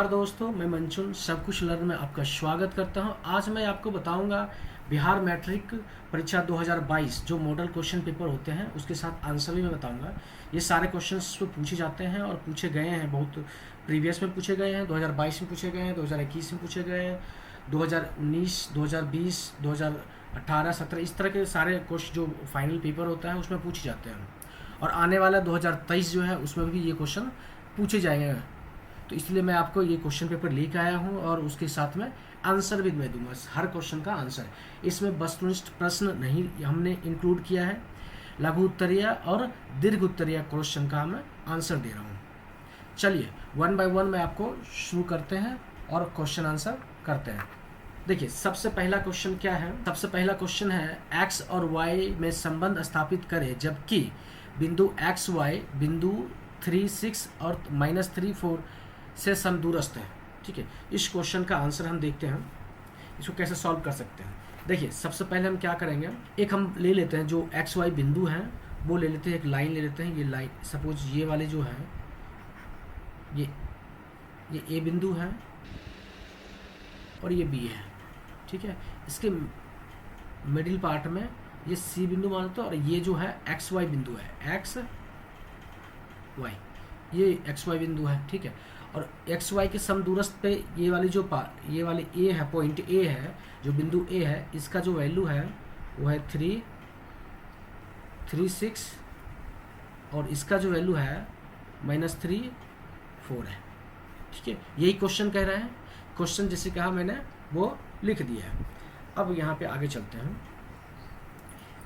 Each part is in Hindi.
नमस्कार दोस्तों, मैं मंचुन सब कुछ लर्न में आपका स्वागत करता हूं। आज मैं आपको बताऊंगा बिहार मैट्रिक परीक्षा 2022 जो मॉडल क्वेश्चन पेपर होते हैं उसके साथ आंसर भी मैं बताऊंगा। ये सारे क्वेश्चंस तो पूछे जाते हैं और पूछे गए हैं, बहुत प्रीवियस में पूछे गए हैं, 2022 में पूछे गए हैं, 2021 में पूछे गए हैं, 2019, 2020, 2018, 17 इस तरह के सारे क्वेश्चन जो फाइनल पेपर होता है उसमें पूछे जाते हैं। और आने वाला 2023 जो है उसमें भी ये क्वेश्चन पूछे जाएंगे। तो इसलिए मैं आपको ये क्वेश्चन पेपर लेकर आया हूँ और उसके साथ में आंसर भी मैं दूंगा, हर क्वेश्चन का आंसर। इसमें वस्तुनिष्ठ प्रश्न नहीं हमने इंक्लूड किया है, लघु उत्तरीय और दीर्घ उत्तरीय क्वेश्चन का मैं आंसर दे रहा हूँ। चलिए वन बाय वन मैं आपको शुरू करते हैं और क्वेश्चन आंसर करते हैं। देखिए सबसे पहला क्वेश्चन क्या है। सबसे पहला क्वेश्चन है एक्स और वाई में संबंध स्थापित करें जबकि बिंदु एक्स वाई बिंदु 3, 6 और -3, 4 से समदूरस्थ है। ठीक है, इस क्वेश्चन का आंसर हम देखते हैं, इसको कैसे सॉल्व कर सकते हैं। देखिए सबसे पहले हम क्या करेंगे, एक हम ले लेते हैं जो एक्स वाई बिंदु हैं वो ले लेते हैं, एक लाइन ले लेते हैं। ये लाइन सपोज ये वाले जो है ये ए बिंदु है और ये बी है। ठीक है, इसके मिडिल पार्ट में ये सी बिंदु मानते हैं और ये जो है एक्स वाई बिंदु है, एक्स वाई, ये एक्स वाई बिंदु है। ठीक है, और एक्स वाई के समदूरस्थ पे ये वाली जो ये वाली ए है, पॉइंट ए है, जो बिंदु ए है, इसका जो वैल्यू है वो है 3, 6 और इसका जो वैल्यू है -3, 4 है। ठीक है, यही क्वेश्चन कह रहा है। क्वेश्चन जैसे कहा मैंने वो लिख दिया है। अब यहाँ पे आगे चलते हैं,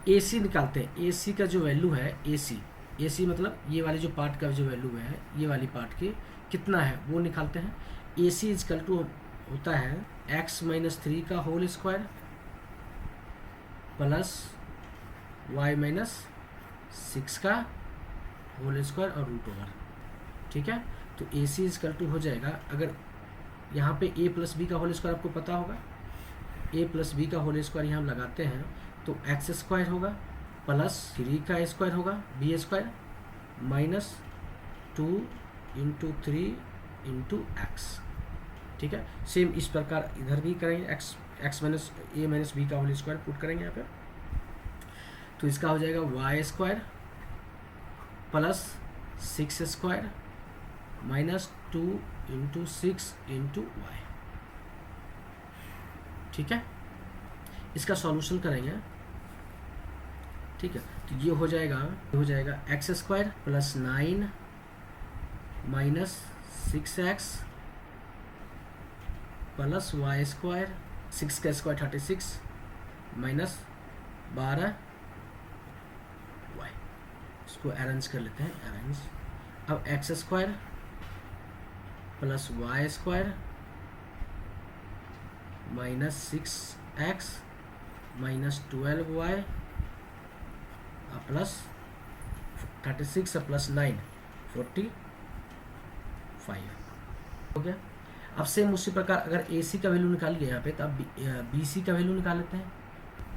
ए सी निकालते हैं। ए सी का जो वैल्यू है, ए सी मतलब ये वाले जो पार्ट का जो वैल्यू है, ये वाली पार्ट की कितना है वो निकालते हैं। ए सी इजकल टू होता है x-3 का होल स्क्वायर प्लस y-6 का होल स्क्वायर और रूट ओवर। ठीक है, तो ए सी इजकल टू हो जाएगा, अगर यहाँ पे a प्लस बी का होल स्क्वायर आपको पता होगा, a प्लस बी का होल स्क्वायर यहाँ लगाते हैं तो एक्स स्क्वायर होगा प्लस 3 का स्क्वायर होगा बी स्क्वायर -2 × 3 × x। ठीक है, सेम इस प्रकार इधर भी करेंगे, x माइनस ए माइनस बी का होल स्क्वायर पुट करेंगे यहाँ पे, तो इसका हो जाएगा y square plus 6 square -2 × 6 × y। ठीक है, इसका सॉल्यूशन करेंगे। ठीक है, तो ये हो जाएगा x square plus 9 -6x plus Y square, 6 का स्क्वायर 36 -12 y। इसको अरेंज कर लेते हैं, अरेंज। अब x square plus Y square -6x -12y plus 36 plus 9 45 हो गया। अब सेम उसी प्रकार अगर ए सी का वैल्यू निकाल लिया यहाँ पे, तो अब बी सी का वैल्यू निकाल लेते हैं।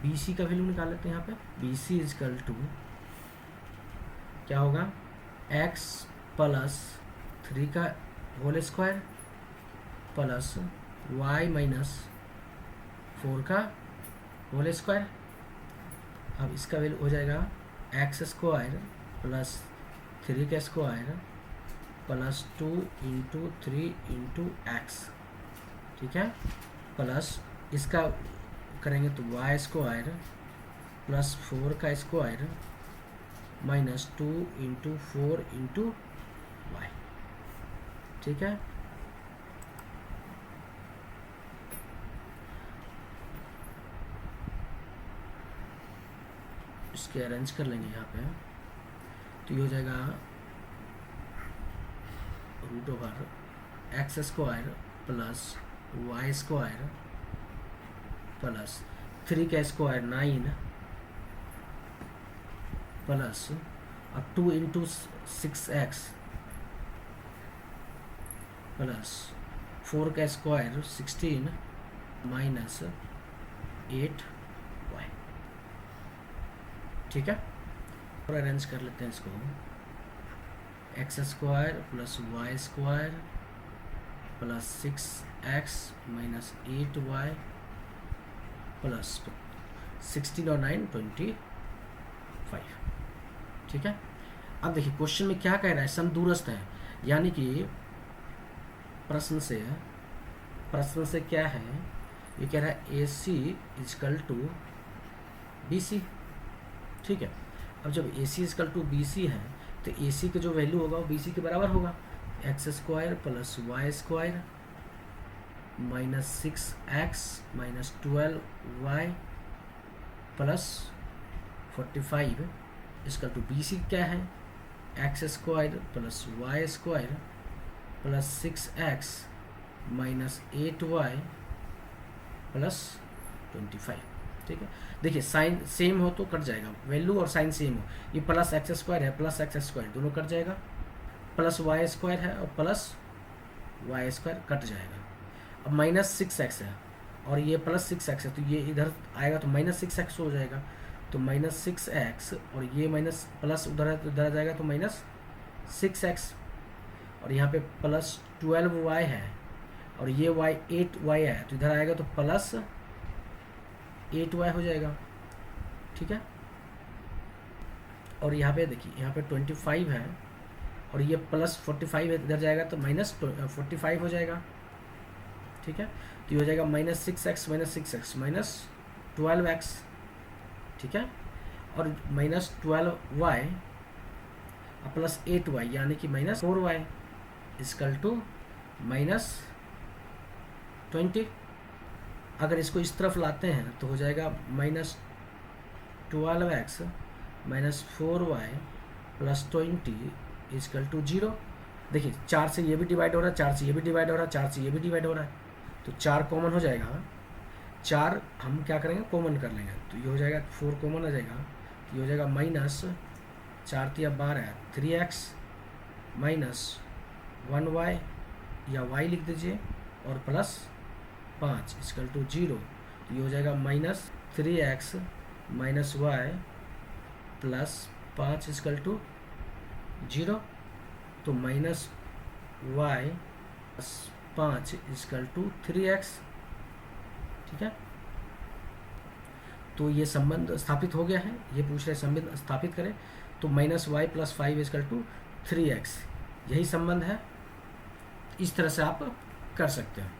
बी सी का वैल्यू निकाल लेते हैं यहाँ पे। बी सी इजकल टू क्या होगा, x प्लस 3 का होल स्क्वायर प्लस y-4 का होल स्क्वायर। अब इसका वैल्यू हो जाएगा एक्स स्क्वायर प्लस 3 का स्क्वायर प्लस 2 × 3 × x। ठीक है, प्लस इसका करेंगे तो y स्क्वायर प्लस 4 का स्क्वायर -2 × 4 × y। ठीक है, इसके अरेंज कर लेंगे यहाँ पे, तो ये हो जाएगा root over x square plus Y square plus 3 का स्क्वायर 9 प्लस अब 2 × 6x प्लस 4 का स्क्वायर 16 -8y। ठीक है, और अरेंज कर लेते हैं इसको। X square plus Y square प्लस 6x माइनस 8y प्लस 16 और 9 25। ठीक है। अब देखिए क्वेश्चन में क्या कह रहा है, सम दूरस्थ है, यानी कि प्रश्न से क्या है, ये कह रहा है AC इजकल टू BC। ठीक है। अब जब AC इजकल टू BC है तो AC का जो वैल्यू होगा वो BC के बराबर होगा, x² plus y² minus 6x minus 12y plus 45 equal to BC क्या है, x² plus y² plus 6x minus 8y plus 25। ठीक है। देखिए साइन सेम हो तो कट जाएगा, वैल्यू और साइन सेम हो, ये प्लस x² है प्लस x² दोनों कट जाएगा, प्लस y² है और प्लस y² कट जाएगा। अब माइनस 6x है और ये प्लस 6x है, तो ये इधर आएगा तो माइनस 6x हो जाएगा, तो माइनस 6x और ये माइनस प्लस उधर है तो इधर आ जाएगा तो माइनस 6x, और यहाँ पे प्लस 12y है और ये y 8y है तो इधर आएगा तो प्लस 8y हो जाएगा। ठीक है। और यहाँ पे देखिए यहाँ पे 25 है और ये प्लस 45 है, इधर जाएगा तो माइनस 45 हो जाएगा। ठीक है। तो ये हो जाएगा माइनस 6x माइनस 12x। ठीक है। और माइनस 12y प्लस 8y यानी कि minus 4y is equal to minus 20। अगर इसको इस तरफ लाते हैं तो हो जाएगा minus 12x minus 4y plus 20 equal to 0। देखिए 4 से ये भी डिवाइड हो रहा है, 4 से ये भी डिवाइड हो रहा है, 4 से ये भी डिवाइड हो रहा है, तो 4 कॉमन हो जाएगा। 4 हम क्या करेंगे, कॉमन कर लेंगे, तो ये हो जाएगा 4 कॉमन आ जाएगा, तो ये हो जाएगा माइनस 4 × 12 3x माइनस 1y या y लिख दीजिए और प्लस 5 इजकल टू 0, तो ये हो जाएगा minus 3x minus y plus 5 equal to 0, तो minus y plus 5 equal to 3x। ठीक है। तो ये संबंध स्थापित हो गया है, ये पूछ रहे संबंध स्थापित करें, तो minus y plus 5 equal to 3x, यही संबंध है। इस तरह से आप कर सकते हैं,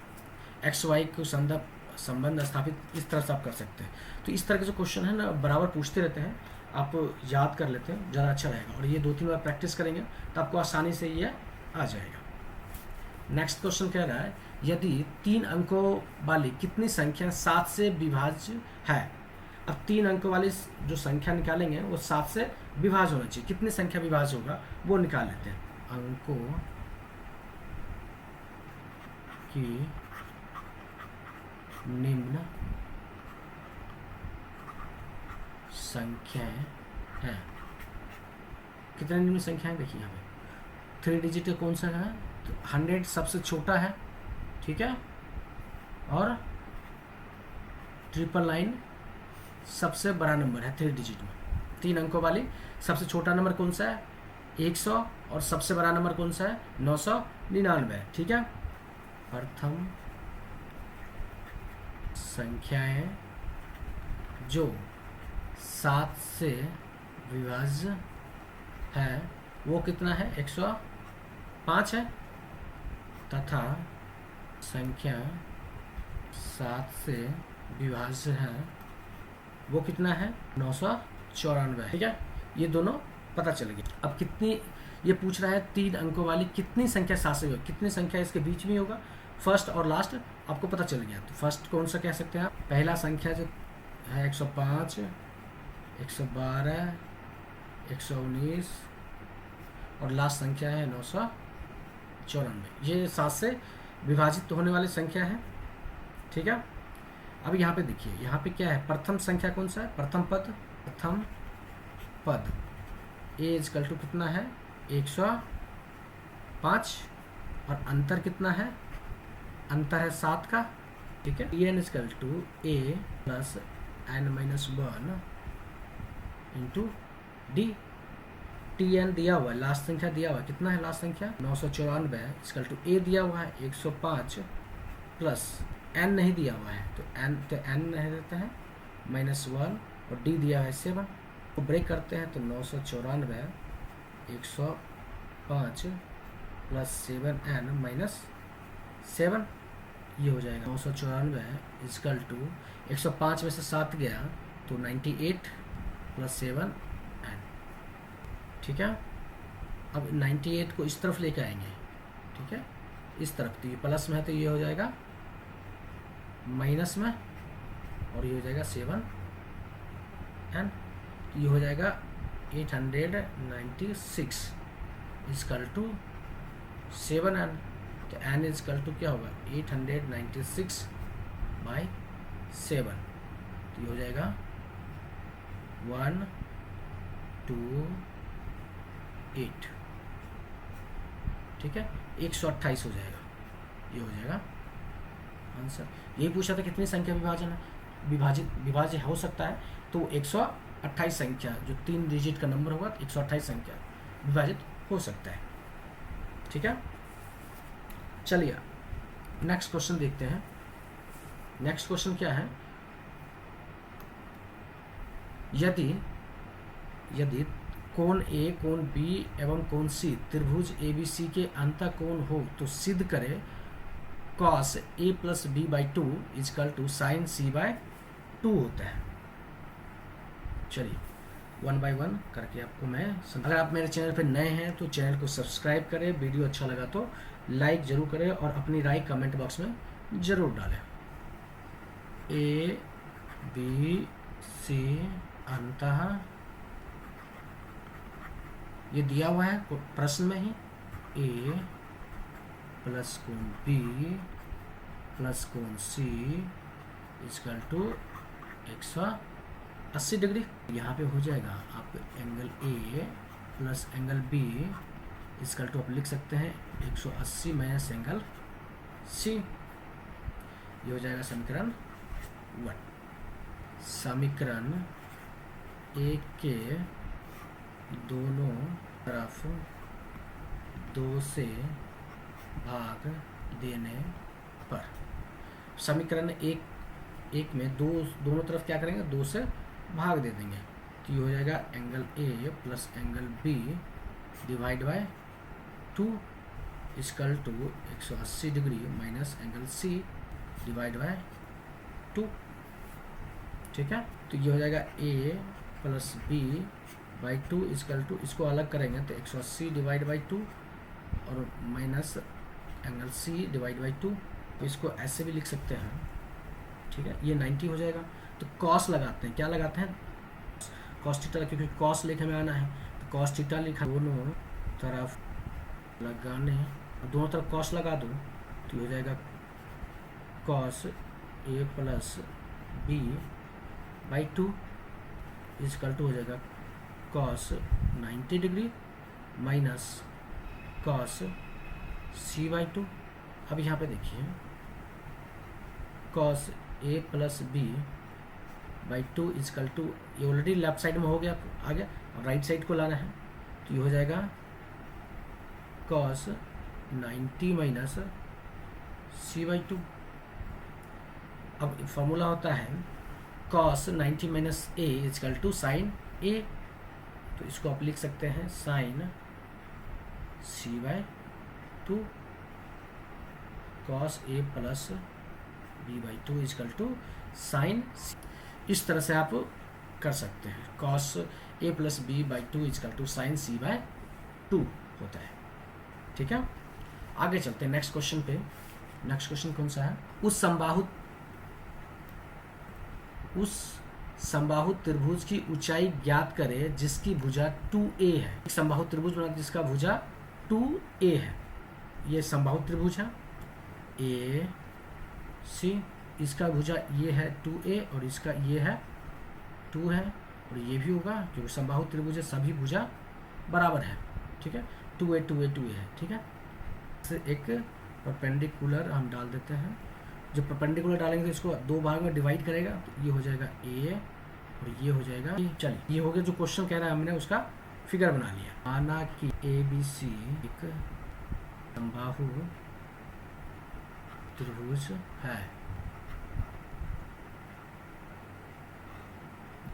एक्स वाई को संबंध स्थापित इस तरह से आप कर सकते हैं। तो इस तरह के जो क्वेश्चन है ना बराबर पूछते रहते हैं, आप याद कर लेते हैं, ज़्यादा अच्छा रहेगा, और ये 2-3 बार प्रैक्टिस करेंगे तो आपको आसानी से ये आ जाएगा। नेक्स्ट क्वेश्चन कह रहा है, यदि 3 अंकों वाली कितनी संख्या 7 से विभाज्य है। अब 3 अंकों वाली जो संख्या निकालेंगे वो 7 से विभाज्य होना चाहिए, कितनी संख्या विभाज्य होगा वो निकाल लेते हैं। अंकों की निम्न संख्याएं हैं। कितने निम्न संख्याएं देखिए यहाँ पे 3 डिजिट कौन सा है, तो 100 सबसे छोटा है। ठीक है। और 999 सबसे बड़ा नंबर है 3 डिजिट में। 3 अंकों वाली सबसे छोटा नंबर कौन सा है, 100, और सबसे बड़ा नंबर कौन सा है, 999। ठीक है। प्रथम संख्याएं जो 7 से विभाज्य है वो कितना है, 105 है, तथा संख्या 7 से विभाज्य है वो कितना है, 994। ठीक है। ये दोनों पता चल गया। अब कितनी, ये पूछ रहा है 3 अंकों वाली कितनी संख्या 7 से होगी, कितनी संख्या इसके बीच में होगा, फर्स्ट और लास्ट आपको पता चल गया। तो फर्स्ट कौन सा कह सकते हैं आप, पहला संख्या जो है 105, 112, 119 और लास्ट संख्या है 994। ये 7 से विभाजित होने वाली संख्या है। ठीक है। अब यहाँ पे देखिए, यहाँ पे क्या है, प्रथम संख्या कौन सा है, प्रथम पद ए इजकल टू कितना है, 105, और अंतर कितना है, अंतर है 7 का। ठीक है। N equal to A plus n-1 into d. T n दिया हुआ है, लास्ट संख्या दिया हुआ है, कितना है लास्ट संख्या 994 इसकल टू ए दिया हुआ है 105 प्लस एन नहीं दिया हुआ है तो एन नहीं रहता है -1 और डी दिया है 7 तो ब्रेक करते हैं तो 994 105 प्लस 7n -7 ये हो जाएगा 994 इसकल टू 105 में से 7 गया तो 98 प्लस 7n। ठीक है, अब 98 को इस तरफ लेकर आएंगे, ठीक है, इस तरफ, तो ये प्लस में है तो ये हो जाएगा माइनस में और ये हो जाएगा 7n, ये हो जाएगा 896 इसकल टू 7n, तो n इजकल टू क्या होगा 896/7, तो ये हो जाएगा 128, ठीक है, 128 हो जाएगा, ये हो जाएगा आंसर। ये पूछा था कितनी संख्या विभाजन विभाज्य हो सकता है, तो 128 संख्या जो 3 डिजिट का नंबर होगा 128 संख्या विभाजित हो सकता है। ठीक है, चलिए नेक्स्ट क्वेश्चन देखते हैं। नेक्स्ट क्वेश्चन क्या है, यदि कोण ए, कोण बी एवं कोण सी त्रिभुज ABC के अंतःकोण हो तो सिद्ध करे cos A + B/2 = sin C/2 होता है। चलिए 1 बाय 1 करके आपको मैं अगर आप मेरे चैनल पर नए हैं तो चैनल को सब्सक्राइब करें, वीडियो अच्छा लगा तो लाइक जरूर करें और अपनी राय कमेंट बॉक्स में जरूर डालें। A B C अंतः ये दिया हुआ है प्रश्न में ही, A प्लस कोण B प्लस कोण C = 180 डिग्री। यहाँ पे हो जाएगा आप angle A plus angle B = आप लिख सकते हैं 180 माइनस एंगल C, ये हो जाएगा समीकरण 1। समीकरण 1 के दोनों तरफ 2 से भाग देने पर, समीकरण 1 में दोनों तरफ क्या करेंगे 2 से भाग दे देंगे, तो ये हो जाएगा angle A plus angle B divide by 2 = 180 degree minus angle C divide by 2। ठीक है, तो ये हो जाएगा A प्लस B/2 = इसको अलग करेंगे तो 180 डिवाइड बाई 2 और minus angle C divide by 2, तो इसको ऐसे भी लिख सकते हैं। ठीक है, ये 90 हो जाएगा। तो कॉस लगाते हैं, क्या लगाते हैं कॉस थीटा, क्योंकि कॉस लेखे में आना है तो कॉस थीटा लिखा, दोनों तरफ लगाने, दोनों तरफ कॉस लगा दो तो हो जाएगा कॉस A प्लस B/2 = हो जाएगा cos 90 degree minus cos C/2। अब यहाँ पे देखिए कॉस A प्लस B/2 = ये ऑलरेडी लेफ्ट साइड में हो गया, आ गया, और राइट साइड को लाना है तो ये हो जाएगा कॉस 90 माइनस C/2। अब फॉर्मूला होता है cos 90 minus A = sine A, तो इसको आप लिख सकते हैं sine C/2 cos A plus B/2 = sine C। इस तरह से आप कर सकते हैं, cos A plus B/2 = sign C/2 होता है। ठीक है, आगे चलते हैं नेक्स्ट क्वेश्चन पे। नेक्स्ट क्वेश्चन कौन सा है, उस समबाहु त्रिभुज की ऊंचाई ज्ञात करें जिसकी भुजा 2a है। एक समबाहु त्रिभुज बना जिसका भुजा 2a है, ये समबाहु त्रिभुज है A C, इसका भुजा ये है 2a और इसका ये है 2 है, और ये भी होगा क्योंकि समबाहु त्रिभुज है, सभी भुजा बराबर है। ठीक है, 2a 2a 2a है। ठीक है, एक परपेंडिकुलर हम डाल देते हैं, जो परपेंडिकुलर डालेंगे तो इसको 2 भाग में डिवाइड करेगा, तो ये हो जाएगा A और ये हो जाएगा, चलिए ये हो गया जो क्वेश्चन कह रहा है हमने उसका फिगर बना लिया। माना कि ABC एक समबाहु त्रिभुज है,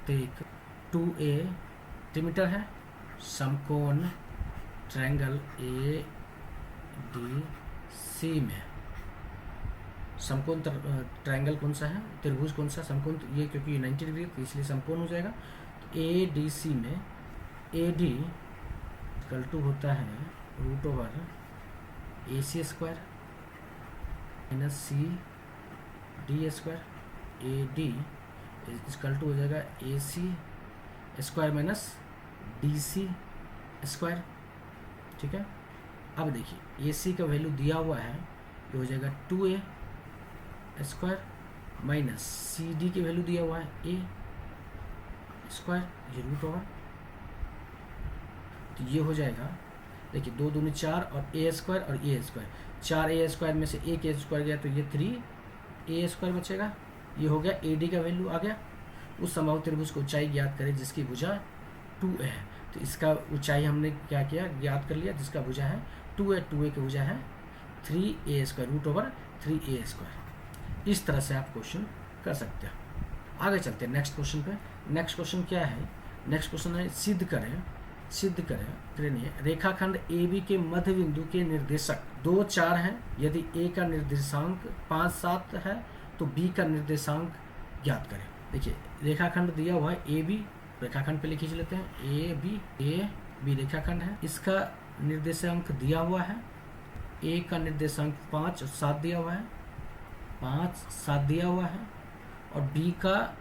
तो एक 2A सेंटीमीटर है, समकोण ट्रायंगल ADC में, समकोण ट्रायंगल कौन सा है, त्रिभुज कौन सा, समकोण ये क्योंकि 90 डिग्री तो इसलिए समकोण हो जाएगा। तो ADC में AD इक्वल टू होता है √AC square minus CD square. AD equal to हो जाएगा AC square minus DC square. ठीक है, अब देखिए AC का वैल्यू दिया हुआ है, ये हो जाएगा 2A स्क्वायर माइनस CD की वैल्यू दिया हुआ है A स्क्वायर, ये √, तो ये हो जाएगा, देखिए 2 दूनी 4 और A स्क्वायर और A स्क्वायर, 4A स्क्वायर में से एक A स्क्वायर गया तो ये 3A स्क्वायर बचेगा। ये हो गया AD का वैल्यू आ गया। उस समबाहु त्रिभुज को ऊंचाई ज्ञात करें जिसकी भुजा 2A है, तो इसका ऊंचाई हमने क्या किया, ज्ञात कर लिया, जिसका भुजा है 2A, 2A की भुजा है 3A स्क्वायर √3A स्क्वायर। इस तरह से आप क्वेश्चन कर सकते हैं। आगे चलते हैं नेक्स्ट क्वेश्चन पे। नेक्स्ट क्वेश्चन क्या है, नेक्स्ट क्वेश्चन है सिद्ध करें रेखाखंड AB के मध्य बिंदु के निर्देशक 2, 4 हैं। यदि A का निर्देशांक 5, 7 है तो B का निर्देशांक ज्ञात करें। देखिए रेखाखंड दिया हुआ है AB, रेखाखंड पे लिख लेते हैं AB रेखाखंड है, इसका निर्देशांक दिया हुआ है, A का निर्देशांक 5 और 7 दिया हुआ है, 5, 7 दिया हुआ है, और B का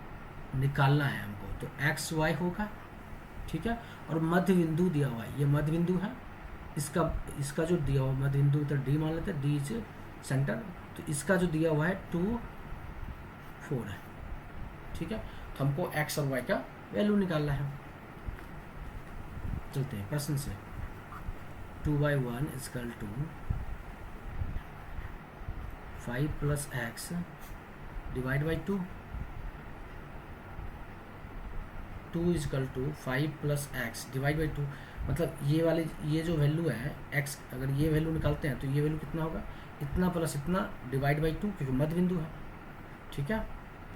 निकालना है हमको, तो XY होगा। ठीक है, और मध्य बिंदु दिया हुआ है, ये मध्य बिंदु है, इसका जो दिया हुआ मध्य बिंदु तो D मान लेते हैं, D इज सेंटर, तो इसका जो दिया हुआ है 2, 4 है। ठीक है, तो हमको X और Y का वैल्यू निकालना है। चलते हैं प्रश्न से। 2/1 equal to 5 + x divide by 2, 2 equal to 5 + x divide by 2, मतलब ये जो वैल्यू है x, अगर ये वैल्यू निकालते हैं तो ये वैल्यू कितना होगा, इतना प्लस इतना डिवाइड बाई 2, क्योंकि मध्य बिंदु है। ठीक है,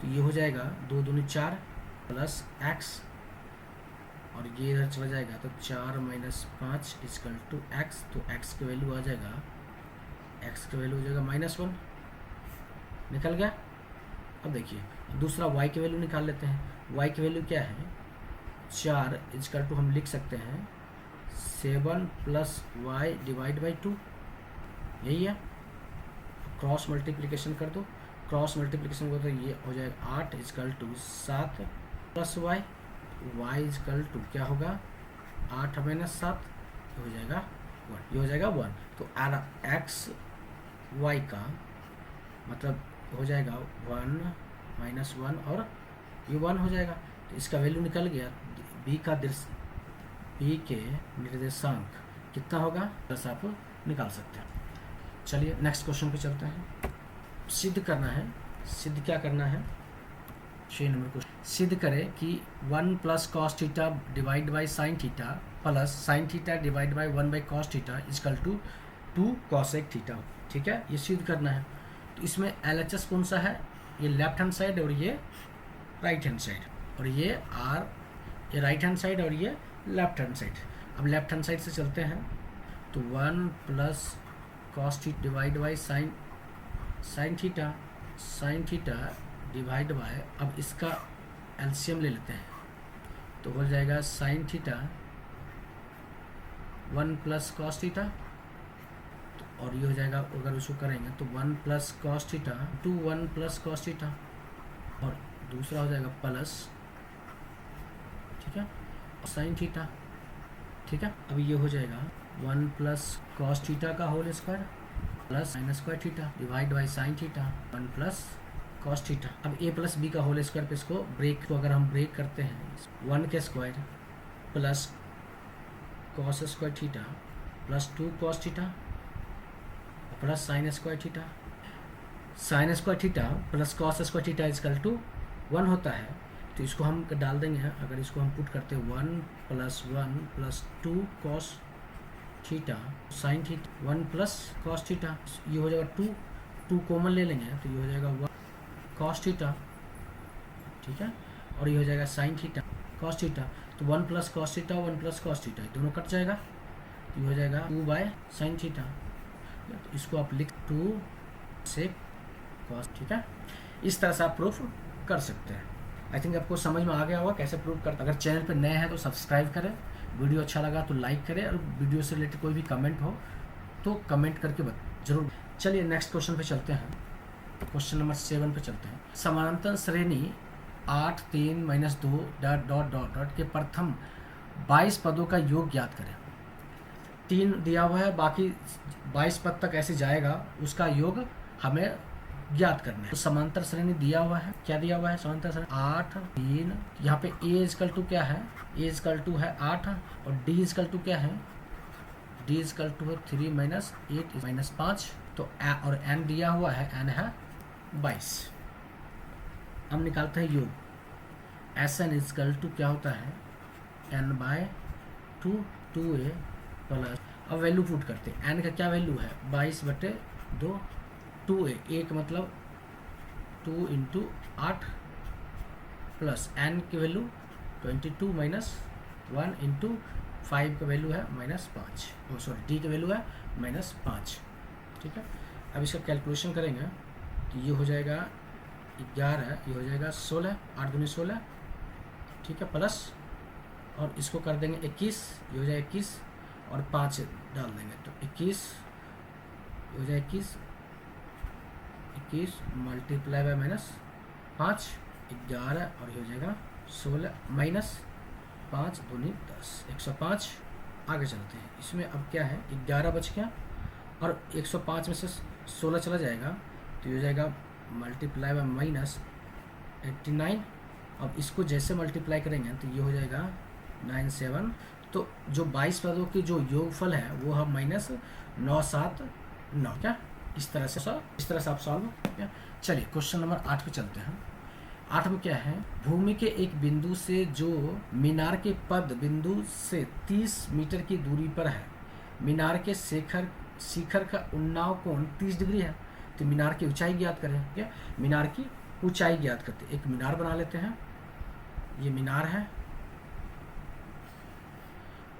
तो ये हो जाएगा 2 दूनी 4 प्लस x, और ये इधर चला जाएगा तो 4 - 5 इक्वल टू x, तो x की वैल्यू आ जाएगा, x की वैल्यू हो जाएगा -1, निकल गया। अब देखिए दूसरा y की वैल्यू निकाल लेते हैं। y की वैल्यू क्या है, 4 इक्वल टू हम लिख सकते हैं 7 + y डिवाइड बाई 2, यही है। क्रॉस मल्टीप्लिकेशन कर दो, क्रॉस मल्टीप्लिकेशन को तो ये हो जाएगा 8 equal to 7 + y, y equal to क्या होगा 8 - 7, हो जाएगा 1, ये हो जाएगा 1। तो x y का मतलब हो जाएगा 1 - 1 और ये 1 हो जाएगा, तो इसका वैल्यू निकल गया। B के निर्देशांक कितना होगा, बस आप निकाल सकते हैं। चलिए नेक्स्ट क्वेश्चन पे चलते हैं। सिद्ध करना है, सिद्ध क्या करना है, 6 नंबर क्वेश्चन। सिद्ध करें कि 1 + cos theta divide by sin theta plus sin theta divide by 1/cos theta equal to 2 cosec theta. ठीक है, ये सिद्ध करना है। तो इसमें LHS कौन सा है, ये लेफ्ट हैंड साइड और ये राइट हैंड साइड, और ये ये राइट हैंड साइड और ये लेफ्ट हैंड साइड। अब लेफ्ट हैंड साइड से चलते हैं, तो 1 + cos theta divide by sin theta divide bye, अब इसका एलसीएम ले लेते हैं, तो हो जाएगा sin थीटा 1 + cos थीटा, और ये हो जाएगा, अगर उसको करेंगे तो 1 + cos थीटा 1 + cos थीटा, और दूसरा हो जाएगा प्लस, ठीक है, sin थीटा। ठीक है, अब ये हो जाएगा 1 + cos थीटा का whole square plus sin² theta divide by sin theta 1 + cos theta. अब a + b का होल स्क्वायर पे इसको ब्रेक, तो अगर हम ब्रेक करते हैं 1 के square plus cos² theta plus 2 cos theta plus sin² theta, sin² theta plus cos² theta equal to 1 होता है। तो इसको हम डाल देंगे। अगर इसको हम पुट करते हैं 1 + 1 + 2 cos theta sine theta 1 + cos theta, ये हो जाएगा 2 कॉमन ले लेंगे तो ये हो जाएगा 1 cos थीटा, ठीक है, और ये हो जाएगा साइन थीटा cos थीटा। तो 1 + cos थीटा 1 + cos थीटा दोनों कट जाएगा, तो ये हो जाएगा 2/sin थीटा। तो इसको आप लिख 2 से cos, ठीक है। इस तरह से आप प्रूफ कर सकते हैं। आई थिंक आपको समझ में आ गया होगा कैसे प्रूफ करते। अगर चैनल पर नए हैं तो सब्सक्राइब करें, वीडियो अच्छा लगा तो लाइक करें, और वीडियो से रिलेटेड कोई भी कमेंट हो तो कमेंट करके जरूर। चलिए नेक्स्ट क्वेश्चन पे चलते हैं। क्वेश्चन नंबर 7 पे चलते हैं। समानांतर श्रेणी 8 3 - 2 ... के प्रथम 22 पदों का योग ज्ञात करें। 3 दिया हुआ है, बाकी 22 पद तक ऐसे जाएगा, उसका योग हमें ज्ञात करना है। तो समांतर श्रेणी दिया हुआ है, क्या दिया हुआ है समांतर श्रेणी 8 3, यहाँ पे a = क्या है, a = है 8, और d = क्या है, d = है 3 - 8 - 5, तो और n दिया हुआ है, n है 22। हम निकालते हैं योग। Sn = क्या होता है, n/2 2a प्लस, अब वैल्यू पुट करते हैं। n का क्या वैल्यू है 22/2, 2a, एक मतलब 2 × 8 प्लस n की वैल्यू 22 - 1 × 5 का वैल्यू है -5, d की वैल्यू है -5, ठीक है। अब इसका कैलकुलेशन करेंगे तो ये हो जाएगा 11, ये हो जाएगा 16, 8 दूनी 16, ठीक है, प्लस, और इसको कर देंगे 21, ये हो जाएगा 21, और 5 डाल देंगे तो 21 हो जाए 21 मल्टीप्लाई बाय -5 11, और ये हो जाएगा 16 -5 दूनी 10 105। आगे चलते हैं। इसमें अब क्या है, 11 बच गया, और 105 में से 16 चला जाएगा तो ये हो जाएगा मल्टीप्लाई बाय -89। अब इसको जैसे मल्टीप्लाई करेंगे तो ये हो जाएगा 97। तो जो 22 पदों की जो योगफल है वो हम -979, क्या इस तरह से आप सॉल्व किया। चलिए क्वेश्चन नंबर 8 पे चलते हैं। 8 में क्या है, भूमि के एक बिंदु से जो मीनार के पद बिंदु से 30 मीटर की दूरी पर है, मीनार के शिखर का उन्नाव कोण 30 डिग्री है। तो मीनार की ऊंचाई ज्ञात करें। क्या, मीनार की ऊंचाई ज्ञात करते हैं। एक मीनार बना लेते हैं, ये मीनार है,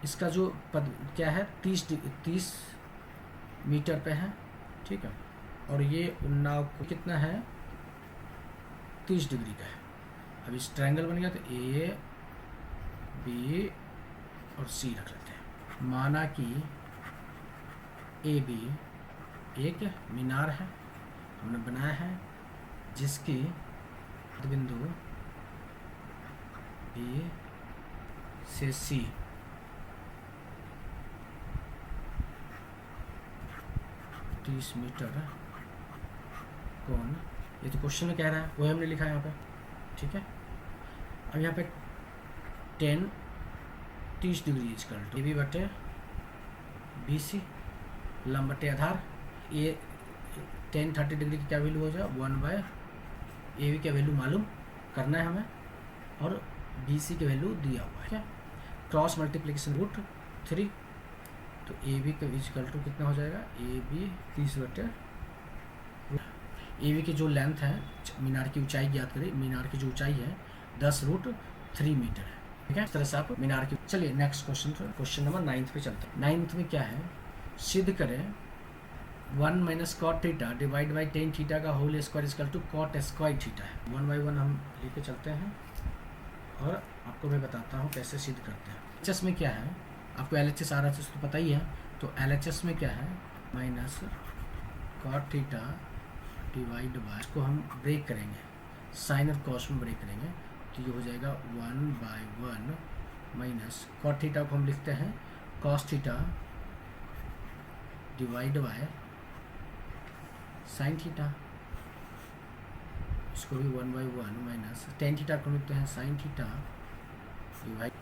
इसका जो पद क्या है 30 मीटर पे है, ठीक है, और ये उन्नाव कितना है 30 डिग्री का है। अब इस ट्रायंगल बन गया तो ए बी और सी रख लेते हैं। माना कि ए बी एक मीनार है हमने बनाया है, जिसकी बिंदु बी से सी 30 मीटर कोण, ये तो क्वेश्चन में कह रहा है, वही हमने लिखा है यहाँ पे, ठीक है। अब यहाँ पे 30 डिग्री ए बी बटे बी सी, लंब बटे आधार, ये 30 डिग्री की क्या वैल्यू हो जाए 1/ए बी का वैल्यू मालूम करना है हमें, और बी सी की वैल्यू दिया हुआ है, क्या क्रॉस मल्टीप्लिकेशन √3, तो ए बी का = कितना हो जाएगा, ए बी 30/, ए बी की जो लेंथ है, मीनार की ऊंचाई ज्ञात करें, मीनार की जो ऊंचाई है 10√3 मीटर है, ठीक है। इस तरह से आप मीनार की। चलिए नेक्स्ट क्वेश्चन नंबर 9 पे चलते हैं। 9 में क्या है, सिद्ध करें 1 - cot theta divide by tan theta का whole square = cot square theta है। 1 बाई 1 हम लेके चलते हैं, और आपको मैं बताता हूँ कैसे सिद्ध करते हैं। LHS में क्या है, आपको LHS RHS तो पता ही है, तो LHS में क्या है -cot थीटा डिवाइड बाय, इसको हम ब्रेक करेंगे, साइन और कॉस में ब्रेक करेंगे, तो ये हो जाएगा 1/1 माइनस cot थीटा को हम लिखते हैं cos theta divide by sine theta, इसको भी 1/1 माइनस tan थीटा को लिखते हैं साइन थीटा डिवाइड।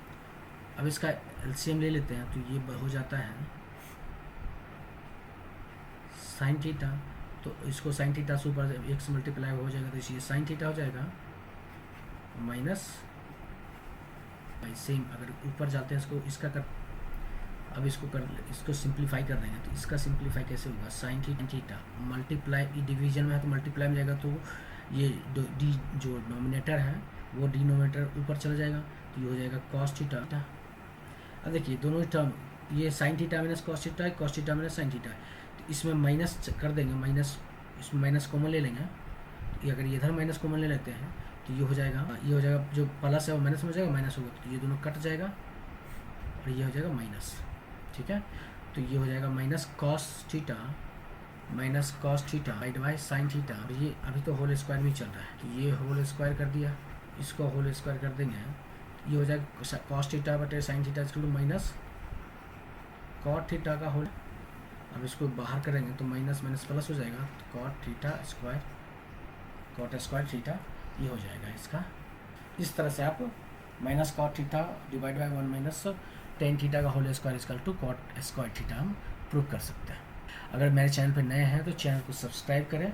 अब इसका एलसीएम ले लेते हैं, तो ये हो जाता है साइन थीटा, तो इसको साइन थीटा से ऊपर 1 से मल्टीप्लाई हो जाएगा, तो ये साइन थीटा हो जाएगा माइनस भाई सेम, अगर ऊपर जाते हैं इसको इसका कर, अब इसको सिंप्लीफाई कर देंगे तो इसका सिंप्लीफाई कैसे होगा, साइन थीटा मल्टीप्लाई, डिवीजन में है तो मल्टीप्लाई में जाएगा तो ये डी जो नोमिनेटर है वो डिनोमिनेटर ऊपर चला जाएगा तो ये हो जाएगा कॉस थीटा। अब देखिए दोनों टर्म, ये sine theta minus cos theta है, cos theta minus sine theta है, तो इसमें माइनस कर देंगे, माइनस इसमें माइनस कॉमन ले लेंगे, तो अगर इधर माइनस कॉमन ले लेते हैं तो ये हो जाएगा जो प्लस है वो माइनस में हो जाएगा, माइनस होगा तो ये दोनों कट जाएगा और ये हो जाएगा माइनस। ठीक है, तो ये हो जाएगा minus cos theta divide by sine theta. ये अभी तो होल स्क्वायर में चल रहा है तो ये होल स्क्वायर कर दिया, इसको होल स्क्वायर कर देंगे, ये हो जाएगा कॉस थीटा बटे sine theta equal minus cot theta का होल। अब इसको बाहर करेंगे तो माइनस माइनस प्लस हो जाएगा तो कॉट स्क्वायर थीटा ये हो जाएगा इसका। इस तरह से आप minus cot theta divide by 1 minus tan theta का whole square equal to cot square theta हम प्रूव कर सकते हैं। अगर मेरे चैनल पर नए हैं तो चैनल को सब्सक्राइब करें,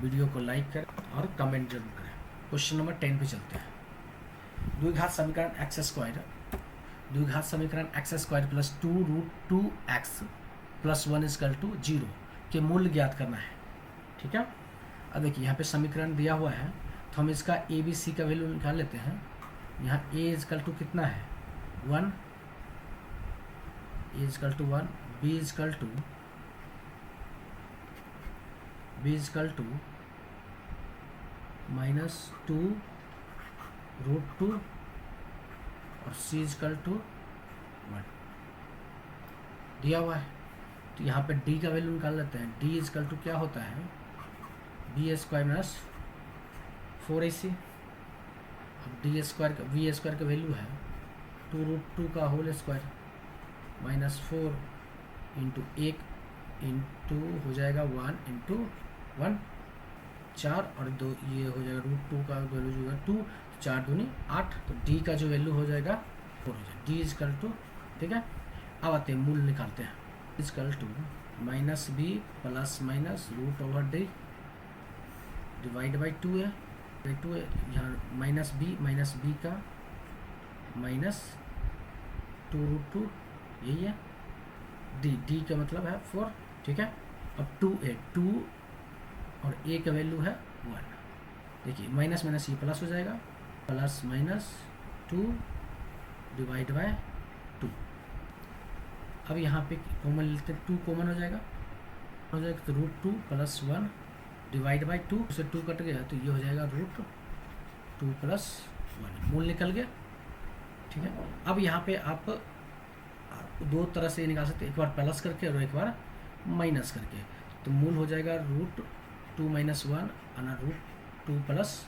वीडियो को लाइक करें और कमेंट जरूर करें। क्वेश्चन नंबर 10 पे चलते हैं। द्विघात समीकरण x square plus 2√2x plus 1 equal to 0 के मूल्य ज्ञात करना है। ठीक है, अब देखिए यहाँ पे समीकरण दिया हुआ है तो हम इसका ए बी सी का वैल्यू निकाल लेते हैं। यहाँ ए इक्वल टू कितना है 1, A equal to 1, B equal to -2√2 और सी इक्वल टू 1 दिया हुआ है। तो यहाँ पे डी का वैल्यू निकाल लेते हैं। डी इक्वल टू क्या होता है बी स्क्वायर माइनस 4ac। अब डी स्क्वायर का वी स्क्वायर का वैल्यू है 2√2 का whole square minus 4 into 1 into हो जाएगा 1 इंटू 1 4 और 2, ये हो जाएगा √2 का वैल्यू जो है 2, 4 दूनी 8, तो डी का जो वैल्यू हो जाएगा 4 हो जाएगा। डी इक्वल टू, ठीक है, अब आते हैं मूल निकालते हैं। Equal to minus B plus minus √d divide by 2 है, यहाँ माइनस बी का माइनस 2√2 यही है। डी का मतलब है 4। ठीक है, अब 2 और ए का वैल्यू है 1। देखिए माइनस माइनस ये प्लस हो जाएगा, प्लस माइनस 2 डिवाइड बाय 2। अब यहाँ पे कॉमन लेते हैं, 2 कॉमन हो जाएगा तो √2 प्लस 1 डिवाइड बाई 2 से 2 कट गया तो ये हो जाएगा √2 प्लस 1, मूल निकल गया। ठीक है, अब यहाँ पे आप दो तरह से निकाल सकते हैं, एक बार प्लस करके और एक बार माइनस करके। तो मूल हो जाएगा √2 माइनस 1 और √2 प्लस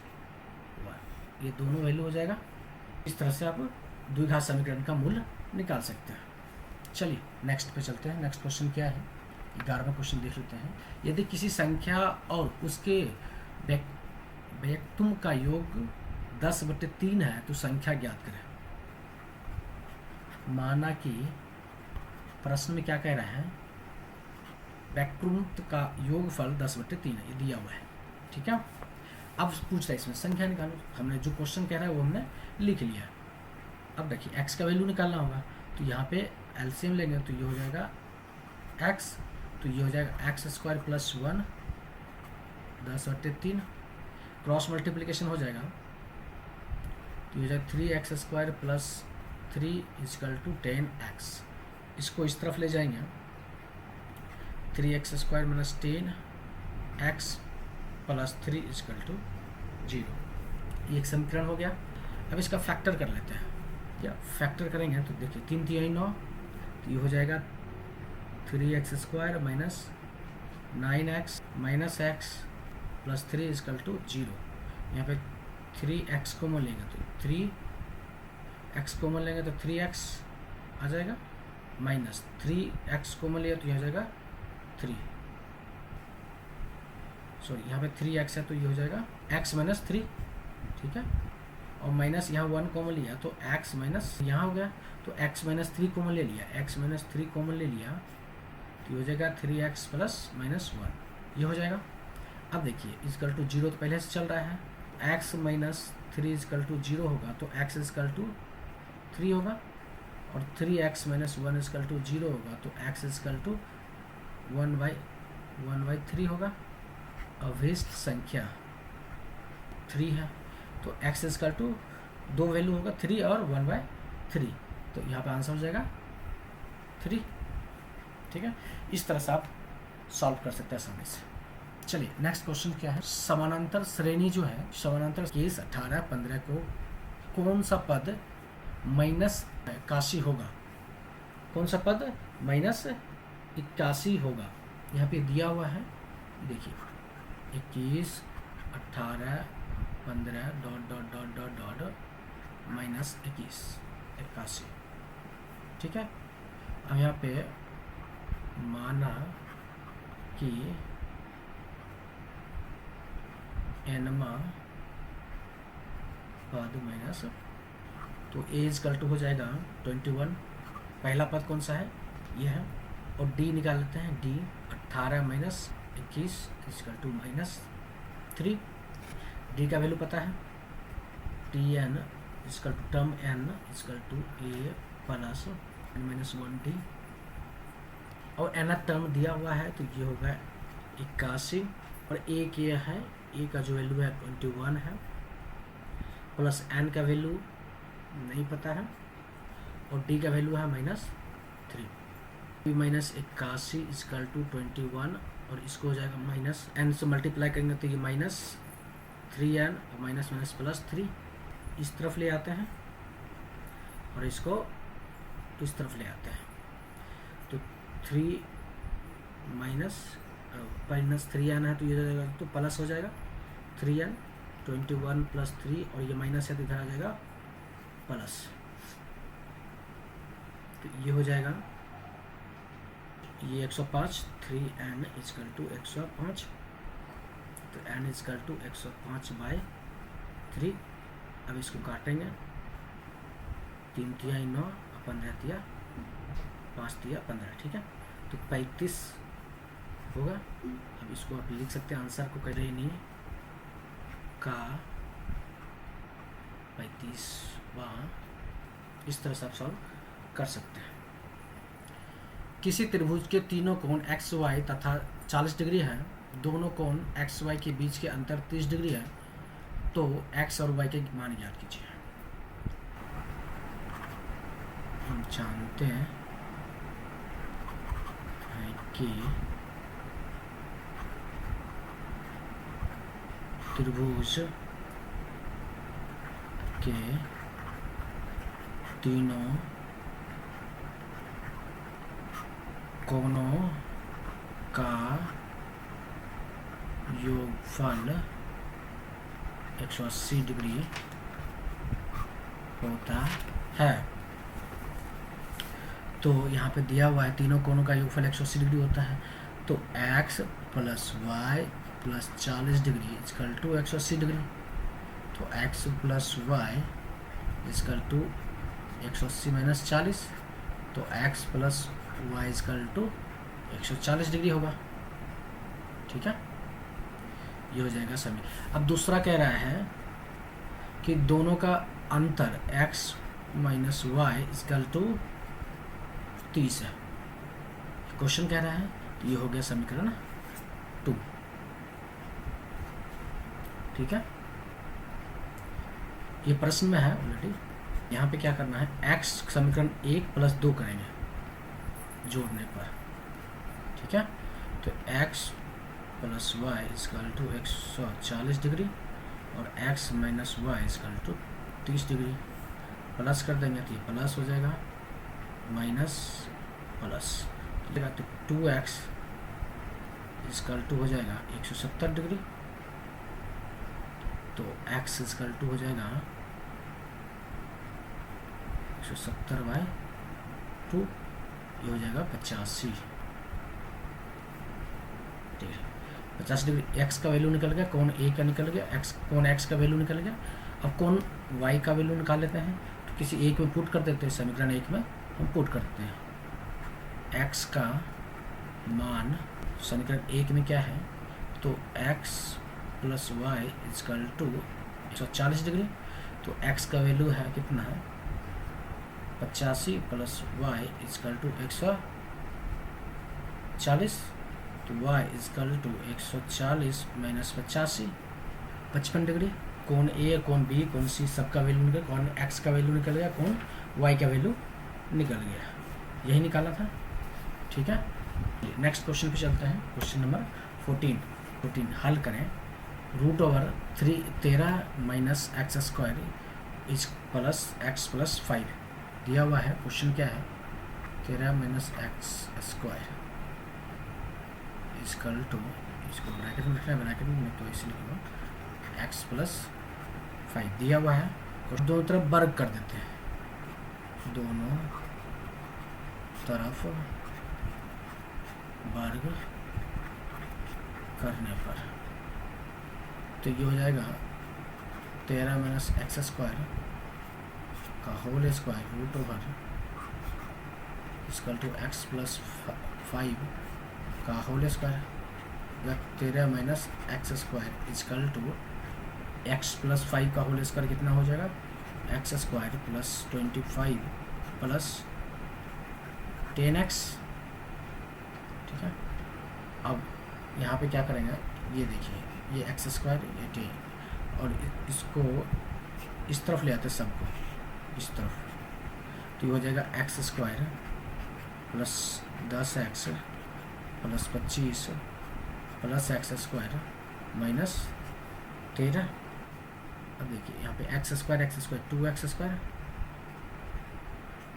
1, ये दोनों वैल्यू हो जाएगा। इस तरह से आप द्विघात समीकरण का मूल्य निकाल सकते हैं। चलिए नेक्स्ट पे चलते हैं। नेक्स्ट क्वेश्चन क्या है, 11वां क्वेश्चन देख लेते हैं। यदि किसी संख्या और उसके व्यक्तुम का योग 10/3 है तो संख्या ज्ञात करें। माना कि प्रश्न में क्या कह रहा है, व्यक्तुम का योगफल 10/3 है, ये दिया हुआ है। ठीक है, अब पूछ रहा है इसमें संख्या निकालो। हमने जो क्वेश्चन कह रहा है वो हमने लिख लिया। अब देखिए x का वैल्यू निकालना होगा तो यहाँ पे एलसीएम लेंगे तो ये हो जाएगा x, तो ये हो जाएगा x square plus 1 10/3, cross multiplication हो जाएगा तो ये हो जाएगा 3x square plus 3 equal to 10x। इसको इस तरफ ले जाएंगे, 3x square minus 10x plus 3 equal to 0। ये एक समीकरण हो गया। अब इसका फैक्टर कर लेते हैं। क्या फैक्टर करेंगे तो देखिए 3 3 9, तो ये हो जाएगा 3x square minus 9x minus x plus 3 equal to 0। यहाँ पे 3x कॉमन लेंगे तो 3x कॉमन लेंगे तो 3x आ जाएगा, माइनस 3x कॉमन लिया तो ये हो जाएगा 3, सॉरी यहाँ पे 3x है तो ये हो जाएगा x माइनस 3। ठीक है, और माइनस यहाँ 1 कॉमन लिया तो x माइनस यहाँ हो गया तो x माइनस 3 कॉमन ले लिया, x माइनस 3 कॉमन ले लिया तो हो जाएगा 3x प्लस माइनस 1, ये हो जाएगा। अब देखिए इक्वल टू 0 तो पहले से चल रहा है, x माइनस 3 इजकल टू 0 होगा तो x इजकल टू 3 होगा, और 3x माइनस 1 इजकल टू 0 होगा तो x इजकल टू 1/3 होगा। अभिष्ट संख्या 3 है तो x इजकल टू 2 वैल्यू होगा 3 और 1/3, तो यहाँ पे आंसर हो जाएगा 3। ठीक है, इस तरह से आप सॉल्व कर सकते हैं आसानी से। चलिए नेक्स्ट क्वेश्चन क्या है, समानांतर श्रेणी जो है, समानांतर केस 18 15 को कौन सा पद माइनस 81 होगा, कौन सा पद माइनस 81 होगा। यहाँ पे दिया हुआ है, देखिए 21 18 15 dot dot dot dot dot minus 81। ठीक है, अब यहाँ पे माना कि एनमा पद माइनस, तो ए इजकल टू हो जाएगा 21, पहला पद कौन सा है ये है, और डी निकाल लेते हैं, डी 18 माइनस 21 इजकल टू -3। डी का वैल्यू पता है, T N equal to term N equal to A plus -1 D, और एन टर्म दिया हुआ है तो ये होगा 81, और ए के है, ए का जो वैल्यू है 21 है, प्लस एन का वैल्यू नहीं पता है, और डी का वैल्यू है -3। माइनस 81 इजकल टू 21, और इसको हो जाएगा माइनस एन से मल्टीप्लाई करेंगे तो ये -3n और माइनस माइनस +3 इस तरफ ले आते हैं, और इसको इस तरफ ले आते हैं, तो 3 माइनस 3n है तो ये जाएगा तो प्लस हो जाएगा 3n, 21 + 3, और ये माइनस है तो इधर आ जाएगा प्लस, तो ये हो जाएगा ये 105, 3n इजकल टू 105, तो n इजकल टू 105/3। अब इसको काटेंगे, 3 तिया 9 और 15 तिया 5 तिया 15, ठीक है, तो 35 होगा। अब इसको आप लिख सकते हैं, आंसर को करें नहीं का 35वां, इस तरह से आप सॉल्व कर सकते हैं। किसी त्रिभुज के तीनों कोण एक्स वाई तथा 40 डिग्री है, दोनों कोण एक्स वाई के बीच के अंतर 30 डिग्री है, तो एक्स और वाई के मान ज्ञात कीजिए। हम जानते हैं कि त्रिभुज के तीनों कोणों का योगफल 180 डिग्री होता है। तो यहाँ पे दिया हुआ है तीनों कोणों का योगफल 180 डिग्री होता है, तो x + y + 40 degree equal to 180 degree, तो x + y इजकल टू 180 - 40, तो x + y equal to 140 degree होगा। ठीक है, ये हो जाएगा सभी। अब दूसरा कह रहा है कि दोनों का अंतर x - y इजकल टू 30 है, क्वेश्चन कह रहा है, तो ये हो गया समीकरण 2। ठीक है, ये प्रश्न में है ऑलरेडी। यहाँ पे क्या करना है, x समीकरण 1 + 2 करेंगे जोड़ने पर। ठीक है, तो x + y equal to 140 degree और x - y equal to 30 degree, plus कर देंगे तो ये प्लस हो जाएगा, माइनस प्लस, तो 2x इजकल टू हो जाएगा 170 डिग्री, तो x इजकल टू हो जाएगा 170/2, ये हो जाएगा 85 डिग्री। 50 डिग्री, x का वैल्यू निकल गया, कोण a का निकल गया, कोण x का वैल्यू निकल गया। अब कोण y का वैल्यू निकाल लेते हैं, तो किसी एक में पुट कर देते हैं, समीकरण 1 में हम पुट करते हैं। x का मान समीकरण 1 में क्या है, तो x + y equal to 140 degree. तो x का वैल्यू है कितना है 85 प्लस y इजकल टू 140। तो y equal to 140 minus 85 55 degree. कौन ए कौन बी कौन सी सबका वैल्यू निकल, कौन x का वैल्यू निकल गया, कौन y का वैल्यू निकल गया, यही निकाला था। ठीक है, नेक्स्ट क्वेश्चन पे चलते हैं। क्वेश्चन नंबर 14 हल करें। Root over 13 minus x square is plus x plus 5 दिया हुआ है। क्वेश्चन क्या है 13 minus x square equal to, इसको ब्रैकेट में लिखना है, ब्रैकेट में तो इसलिए एक्स प्लस 5 दिया हुआ है। दोनों तरफ वर्ग कर देते हैं, दोनों तरफ वर्ग करने पर तो ये हो जाएगा 13 माइनस एक्स स्क्वायर का whole square root over equal to x plus 5 का होल स्क्वायर, या 13 minus x square equal to x plus 5 का होल स्क्वायर कितना हो जाएगा x square plus 25 plus 10x। ठीक है, अब यहाँ पे क्या करेंगे, ये देखिए ये एक्स स्क्वायर ये 10 और इसको इस तरफ ले आते हैं सबको इस तरफ, तो ये हो जाएगा x square plus 10x plus 25 plus x square minus 13। अब देखिए यहाँ पे x square 2x square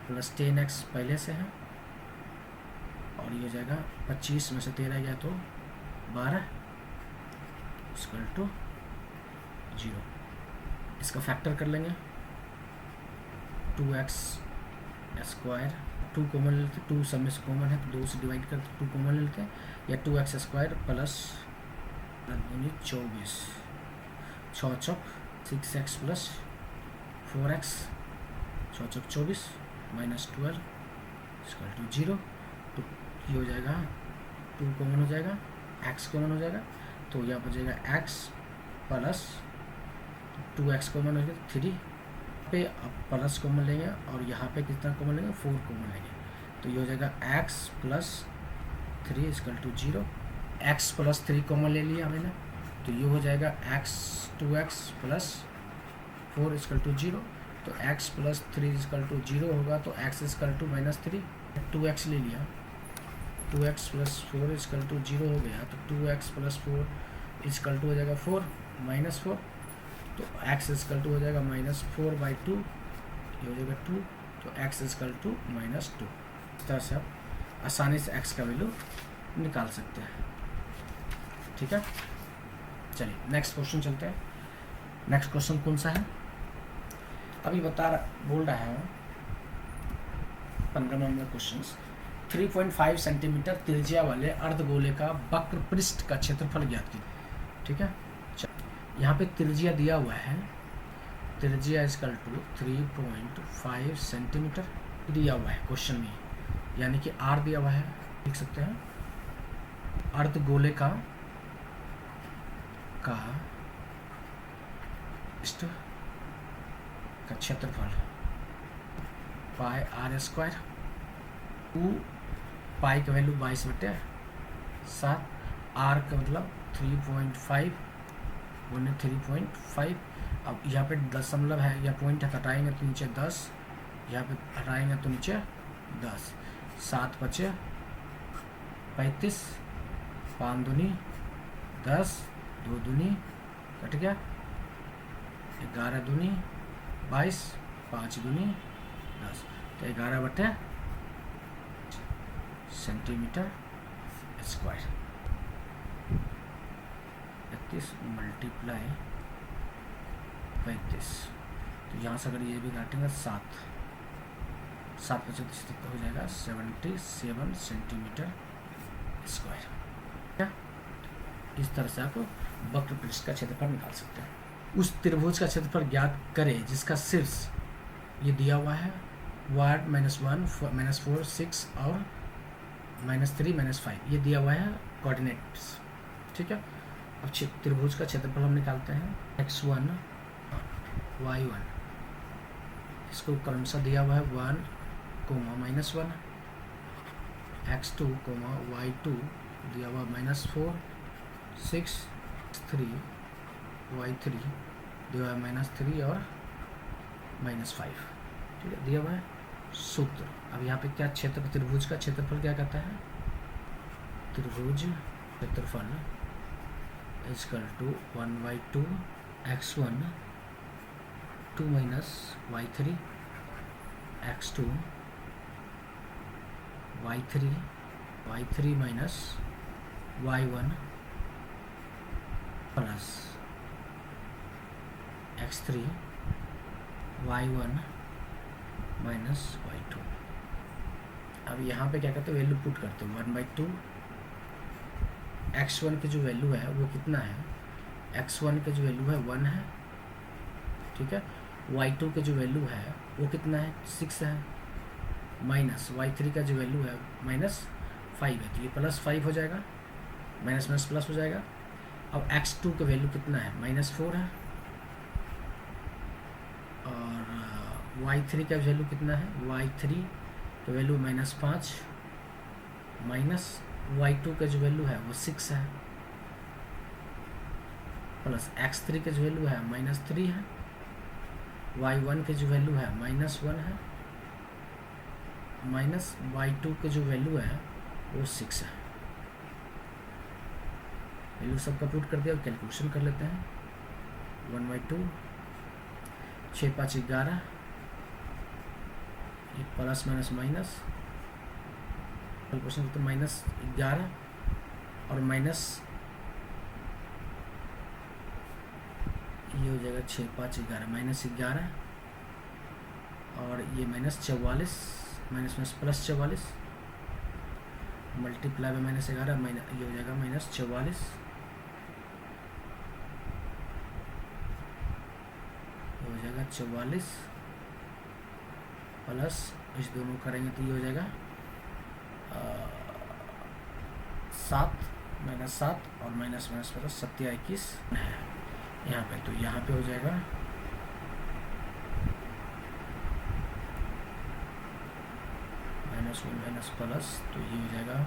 plus 10x पहले से है, और ये हो जाएगा 25 में से 13 गया तो 12 इक्वल टू 0। इसका फैक्टर कर लेंगे 2x स्क्वायर 2 कॉमन लेते, 2 सब में से कॉमन है तो 2 से डिवाइड करते 2 कॉमन लेते हैं, या 2x स्क्वायर प्लस 24 6 चौक 6x प्लस 4x 6 चौक 24 माइनस 12 इक्वल टू 0। तो ये हो जाएगा 2 कॉमन हो जाएगा, x कॉमन हो जाएगा, तो यहाँ पर जाएगा x प्लस 2x कॉमन हो जाएगा 3 पे, अब प्लस कॉमन लेंगे और यहाँ पे कितना कॉमन लेंगे 4 कॉमन लेंगे, तो ये हो जाएगा x plus 3 equal to 0। x plus 3 common ले लिया मैंने, तो ये हो जाएगा x 2x plus 4 equal to 0। तो x प्लस 3 इक्वल टू 0 होगा, तो x equal to minus 3, 2x ले लिया, 2x प्लस 4 इक्वल टू 0 हो गया, तो 2x प्लस 4 इक्वल टू हो जाएगा 4 माइनस 4, तो x इक्वल टू हो जाएगा माइनस 4/2, ये हो जाएगा 2, तो x इक्वल टू माइनस 2। इस तरह से आप आसानी से x का वैल्यू निकाल सकते हैं। ठीक है, चलिए नेक्स्ट क्वेश्चन चलते हैं। नेक्स्ट क्वेश्चन कौन सा है, अभी बोल रहा है 15 नंबर क्वेश्चन। 3.5 सेंटीमीटर त्रिज्या वाले अर्धगोले का वक्र पृष्ठ का क्षेत्रफल ज्ञात कीजिए। ठीक है, यहाँ पे त्रिज्या दिया हुआ है, त्रिज्या इक्वल टू 3.5 सेंटीमीटर दिया हुआ है क्वेश्चन में, यानी कि r दिया हुआ है, लिख सकते हैं अर्धगोले का क्षेत्रफल पाई r स्क्वायर, 2 पाई का वैल्यू 22/7, r का मतलब 3.5 गुने 3.5। अब यहाँ पे दशमलव है या पॉइंट हटाएंगे तो नीचे 10, यहाँ पे हटाएंगे तो नीचे 10, 7 बचे 35, 5 दूनी 10, 2 दूनी कट गया, 11 दूनी 22, 5 दूनी 10, तो 11/, सेंटीमीटर स्क्वायर। 31 मल्टीप्लाई 35, तो यहाँ से अगर ये भी काटेंगे 7 25 हो जाएगा 77 सेंटीमीटर स्क्वायर। क्या इस तरह से आप वक्र पृष्ठ का क्षेत्रफल निकाल सकते हैं। उस त्रिभुज का क्षेत्रफल ज्ञात करें जिसका शीर्ष ये दिया हुआ है, वार्ड -1 -4 6 और -3 -5 ये दिया हुआ है कोऑर्डिनेट्स। ठीक है, अब त्रिभुज का क्षेत्रफल हम निकालते हैं x1 y1, इसको क्रमशः दिया हुआ है 1 कोमा -1, x2 कोमा y2 दिया हुआ -4, 6 3 y3 दिया हुआ है -3 और -5, ठीक है, दिया हुआ है सूत्र। अब यहाँ पे क्या क्षेत्र, त्रिभुज का क्षेत्रफल क्या कहता है, त्रिभुज क्षेत्रफल equal to 1/2 x1 2 - y3 x2 y3 minus y1 plus x3 y1 minus y2। अब यहाँ पे क्या करते हैं, वैल्यू पुट करते हैं 1/2 x1 की जो वैल्यू है वो कितना है, x1 की जो वैल्यू है 1 है, ठीक है, y2 की जो वैल्यू है वो कितना है 6 है, माइनस y3 का जो वैल्यू है -5 है, तो ये +5 हो जाएगा, माइनस माइनस प्लस हो जाएगा। अब x2 का वैल्यू कितना है -4 है, और y3 का वैल्यू कितना है, y3 का वैल्यू -5 माइनस y2 का जो वैल्यू है वो 6 है, प्लस x3 का जो वैल्यू है -3 है, y1 की जो वैल्यू है -1 है, माइनस y2 की जो वैल्यू है वो 6 है। वैल्यू सबका पुट कर दिया और कैलकुलेशन कर लेते हैं। 1/2 6 5 11, ये प्लस माइनस माइनस कैलकुलेशन तो -11 और माइनस ये हो जाएगा 6 5 11 -11 और ये -44 माइनस प्लस 44 मल्टीप्लाई में -11 ये हो जाएगा -44, ये हो जाएगा 44 प्लस इस दोनों करेंगे तो ये हो जाएगा 7 -7 और माइनस प्लस 7 21 है यहाँ पे, तो यहाँ पे हो जाएगा -1 प्लस, तो ये हो जाएगा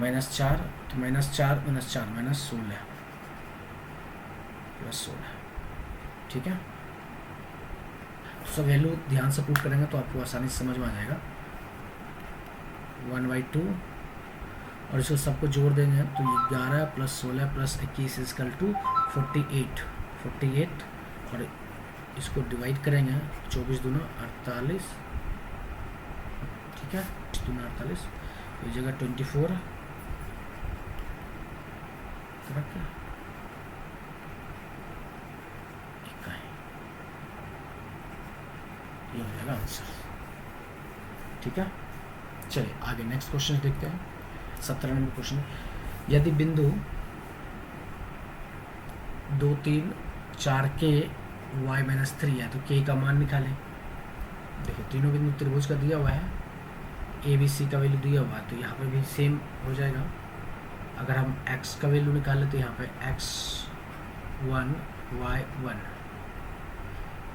-4, तो -4 -16 प्लस 16, ठीक है। सब वैल्यू ध्यान से पुट करेंगे तो आपको आसानी से समझ में आ जाएगा। 1/2 और इसको सबको जोड़ देंगे तो ये 11 + 16 + 21 = 48 और इसको डिवाइड करेंगे 24 दूना 48, ठीक है, 24 दूना 48, ये जगह 24 ये हो जाएगा आंसर, ठीक है। चलिए आगे नेक्स्ट क्वेश्चन देखते हैं। 17 नंबर क्वेश्चन, यदि बिंदु 2 3 4 के y-3 है तो k का मान निकालें। देखो तीनों बिंदु त्रिभुज का दिया हुआ है, ए बी सी का वैल्यू दिया हुआ है, तो यहाँ पे भी सेम हो जाएगा। अगर हम x का वैल्यू निकालें तो यहाँ पे x1 y1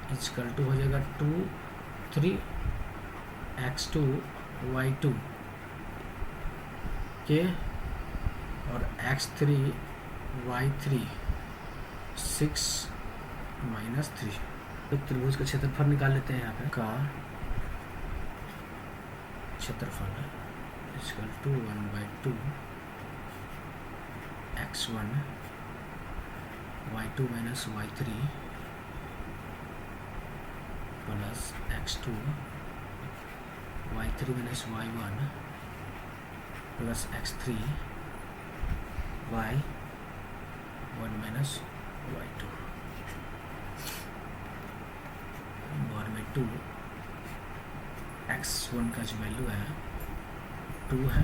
= हो जाएगा 2 3 x2 y2 के और x3 y3 6 - 3। तो त्रिभुज का क्षेत्रफल निकाल लेते हैं। यहाँ पे का क्षेत्रफल = 1/2 x1 y2 - y3 plus x2 y3 - y1 plus x3 y1 - y2 में 2 x1 का जो वैल्यू है 2 है,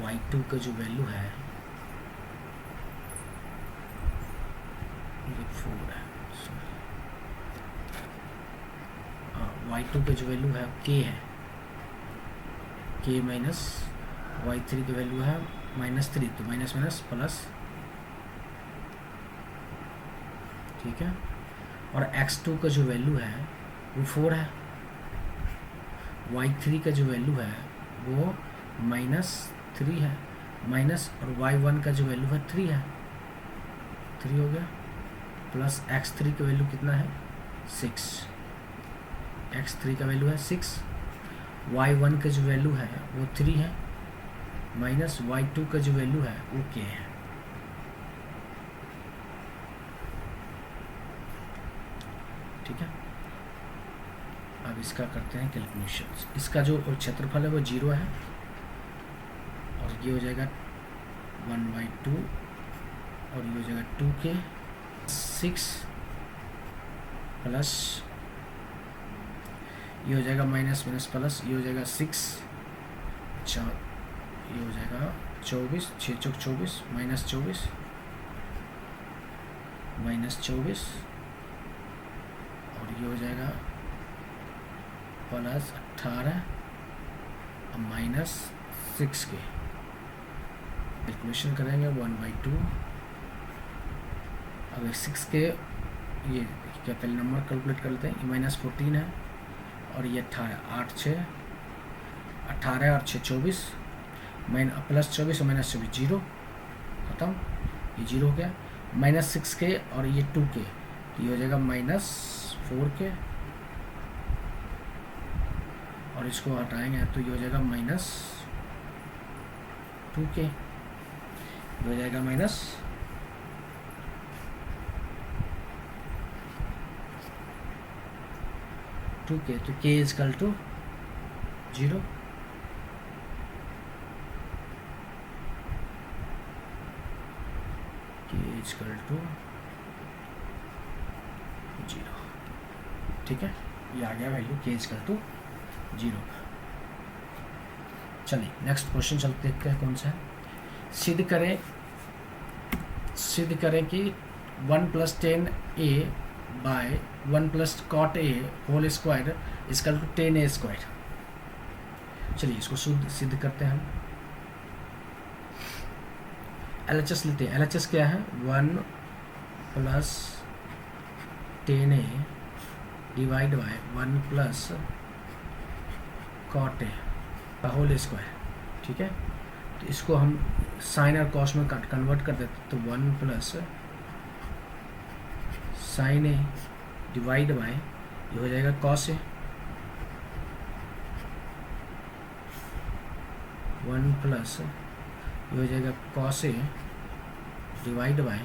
y2 का जो वैल्यू है ये 4 है, y2 का जो वैल्यू है k है, k माइनस y3 की वैल्यू है -3, तो माइनस माइनस प्लस, ठीक है। और x2 का जो वैल्यू है वो 4 है, y3 का जो वैल्यू है वो -3 है, माइनस, और y1 का जो वैल्यू है 3 है, 3 हो गया, प्लस x3 का वैल्यू कितना है 6, x3 का वैल्यू है 6, y1 का जो वैल्यू है वो 3 है, माइनस y2 का जो वैल्यू है वो k है। ठीक है, अब इसका करते हैं कैलकुलेशन। इसका जो क्षेत्रफल है वो 0 है, और ये हो जाएगा 1/2, और ये हो जाएगा 2k, 6 प्लस, ये हो जाएगा माइनस माइनस प्लस, ये हो जाएगा 6, ये हो जाएगा 24, 6 चौक 24, -24, -24, और ये हो जाएगा प्लस 18 और -6 के। कैलकुलेशन करेंगे 1/2। अब 6 के ये क्या पहले नंबर कैलकुलेट कर लेते हैं, ये -14 है, और ये 18 और 6 24, प्लस 24 और -24 0, खत्म, ये 0 हो गया, -6 के और ये 2 के, तो ये हो जाएगा -4 के, और इसको हटाएंगे तो ये हो जाएगा -2 के, ये हो जाएगा -2 के, तो k equal to 0, equal to 0। ठीक है, ये आ गया वैल्यू k इक्वल टू 0। चलिए नेक्स्ट क्वेश्चन चलते देखते हैं कौन सा है। सिद्ध करें कि 1 + 10a by 1 + cot a whole square equal to 10a square. चलिए इसको सिद्ध करते हैं हम। LHS लेते हैं। LHS क्या है, 1 + 10a divide by 1 + cot a का होल स्क्वायर। ठीक है, तो इसको हम साइन और कॉस में कन्वर्ट कर देते, तो 1 + sin a डिवाइड बाय ये हो जाएगा cos a, 1 + ये हो जाएगा cos a divide by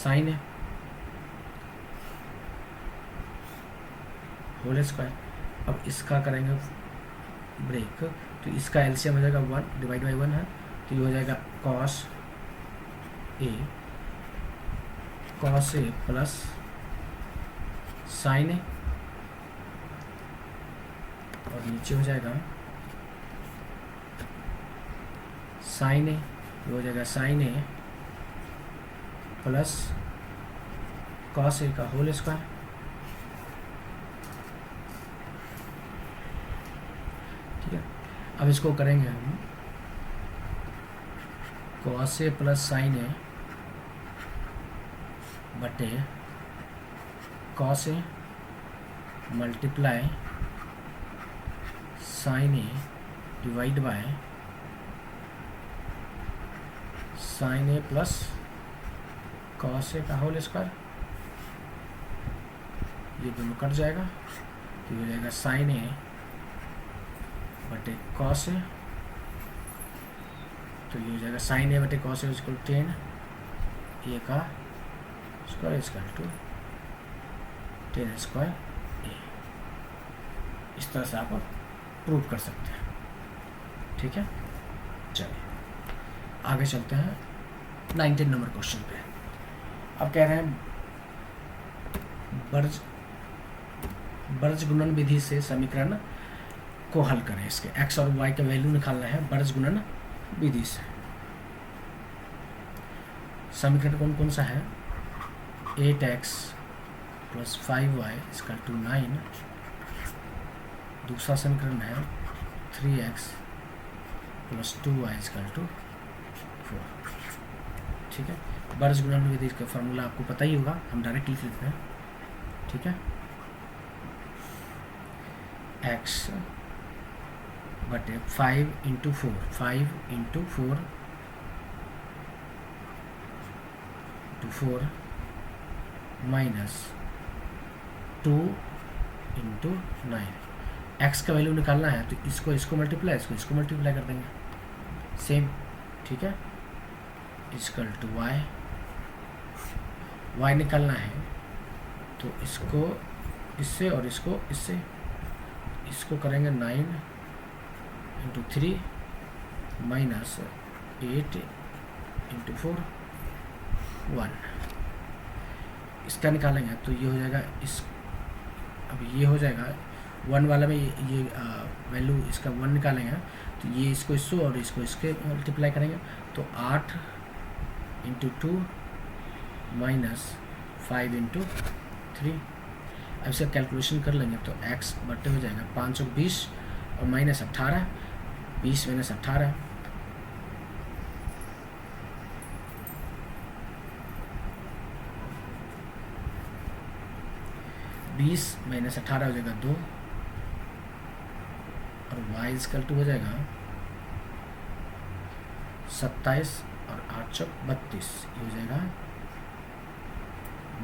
sin a whole square. अब इसका करेंगे ब्रेक, तो इसका एलसीएम हो जाएगा 1 डिवाइड बाई 1 है, तो ये हो जाएगा cos a plus sin a, और नीचे हो जाएगा sin a, ये हो जाएगा sin a plus cos a का होल स्क्वायर। ठीक है, अब इसको करेंगे हम cos a plus sin a बटे cos a multiply sin a divide by sin a plus cos a का होल स्क्वायर। ये दोनों कट जाएगा, तो ये हो जाएगा sin a बटे cos a, तो ये हो जाएगा sin a बटे cos a इक्वल 10 a का square equal to 10 square a। इस तरह से आप प्रूव कर सकते हैं। ठीक है, चलिए आगे चलते हैं 19 नंबर क्वेश्चन पे। अब कह रहे हैं बर्ज गुणन विधि से समीकरण को हल करें। इसके x और y का वैल्यू निकालना है बर्ज गुणन विधि से। समीकरण कौन कौन सा है, 8x + 5y = 9। दूसरा समीकरण है 3x + 2y = 4। ठीक है, बीजगुणन विधि का फॉर्मूला आपको पता ही होगा, हम डायरेक्ट लिख लेते हैं, ठीक है। x बटे 5 into 4, 5 into 4 minus 2 into 9। X का वैल्यू निकालना है तो इसको मल्टीप्लाई, इसको मल्टीप्लाई कर देंगे सेम, ठीक है। इक्वल टू y निकालना है तो इसको इससे और इसको इससे, इसको करेंगे 9 इंटू 3 माइनस 8 इंटू 4 1। इसका निकालेंगे तो ये हो जाएगा, इस अब ये हो जाएगा 1 वाला में ये वैल्यू इसका 1 निकालेंगे तो ये इसको इसको और इसको इसके मल्टीप्लाई करेंगे तो 8 इंटू 2 माइनस 5 इंटू 3। अब इसका कैलकुलेशन कर लेंगे तो x बटे हो जाएगा 520 और माइनस 18, 20 माइनस 18, माइनस 18 हो जाएगा 2 और y इक्वल टू हो जाएगा 27 और 8 चौक 32, ये हो जाएगा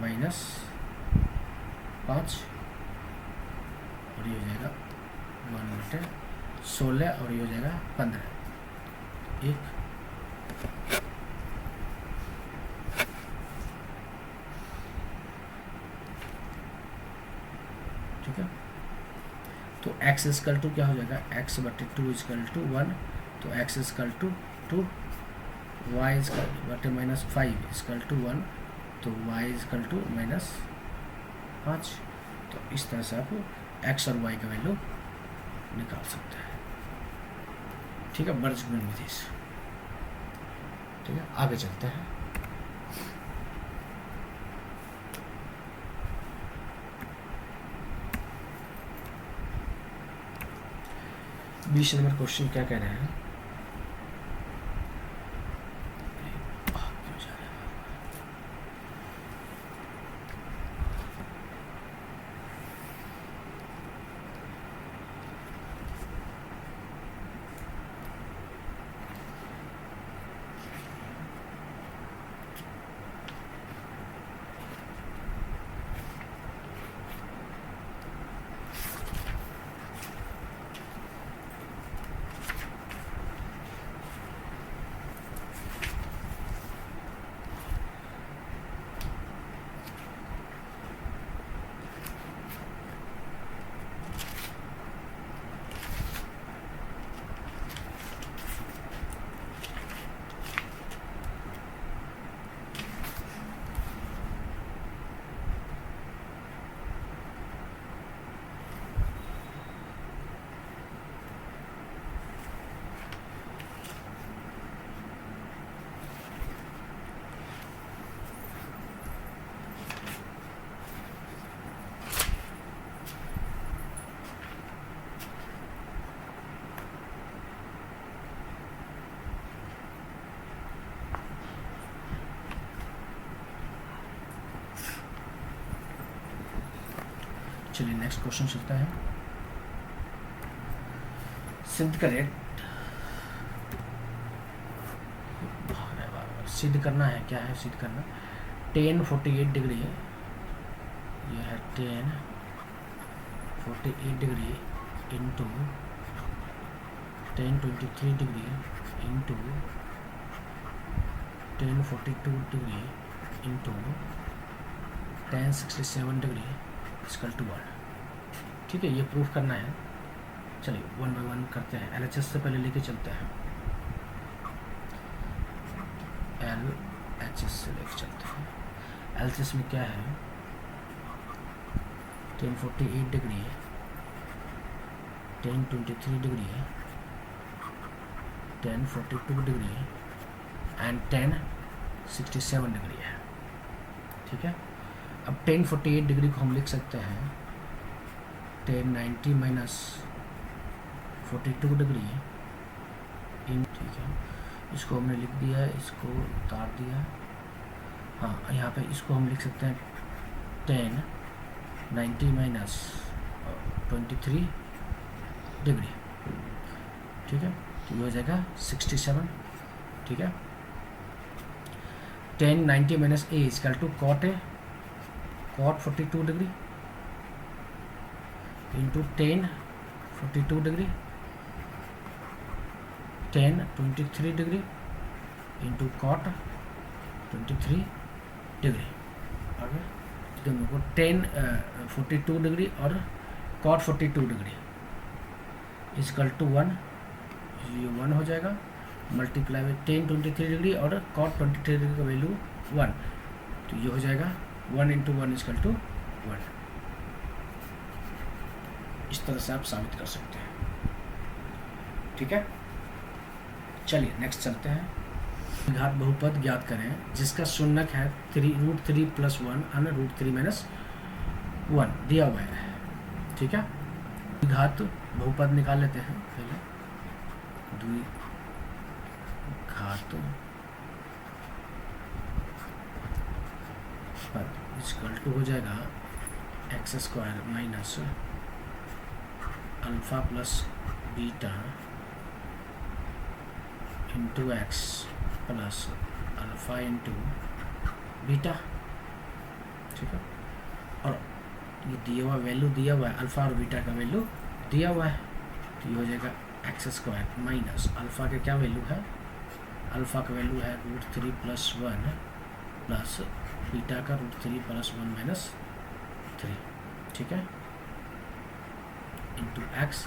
माइनस 5 और ये हो जाएगा 1/16 और ये हो जाएगा 15, 1। ठीक है, तो x इक्वल टू क्या हो जाएगा, x बटे 2 इक्वल टू 1, तो x equal to 2, y equal बटे माइनस 5 इक्वल टू 1, तो y इक्वल टू माइनस 5। तो इस तरह से आप x और y का वैल्यू निकाल सकते हैं, ठीक है, बीजगुणन विधि से। ठीक है, आगे चलते हैं। बीस नंबर क्वेश्चन क्या कह रहे हैं, चलिए नेक्स्ट क्वेश्चन चलता है। सिद्ध करें, सिद्ध करना है, क्या है सिद्ध करना, tan 48 डिग्री, यह है tan 48 degree into tan 23 degree into tan 42 degree into tan 67 degree equal to 1। ठीक है, ये प्रूफ करना है। चलिए 1 बाय 1 करते हैं। LHS से पहले लेके चलते हैं, LHS से लेके चलते हैं। LHS में क्या है, tan 48 degree, tan 23 degree, tan 42 degree and tan 67 degree है। ठीक है, अब tan 48 डिग्री को हम लिख सकते हैं tan 90 माइनस 42 डिग्री इन, ठीक है, इसको हमने लिख दिया है, इसको उतार दिया, हाँ, यहाँ पे इसको हम लिख सकते हैं 10 90 माइनस 23 डिग्री, ठीक है। तो ये हो जाएगा 67, ठीक है। 10 90 minus A equal to cot A, cot 42 degree into 10 42 degree 10 23 degree into cot 23 degree. आगे दोनों को 10 42 डिग्री और कॉट 42 डिग्री इजकल टू 1, ये 1 हो जाएगा, मल्टीप्लाई में 10 23 डिग्री और कॉट 23 डिग्री का वैल्यू 1, तो ये हो जाएगा 1 इंटू 1 इजकल टू 1। इस तरह से आप साबित कर सकते हैं, ठीक है। चलिए नेक्स्ट चलते हैं। घात बहुपद ज्ञात करें जिसका शून्यक है √3 + 1 अन्य √3 - 1 दिया हुआ है, ठीक है। घात बहुपद निकाल लेते हैं पहले। द्विघात पद इक्वल टू हो जाएगा x² minus alpha plus beta into x plus alpha into beta, ठीक है। और ये दिया हुआ वैल्यू दिया हुआ है, अल्फा और बीटा का वैल्यू दिया हुआ है, तो ये हो जाएगा x² माइनस अल्फा के क्या वैल्यू है, अल्फा का वैल्यू है √3 + 1 प्लस बीटा का √3 + 1 - 3, ठीक है, इंटू एक्स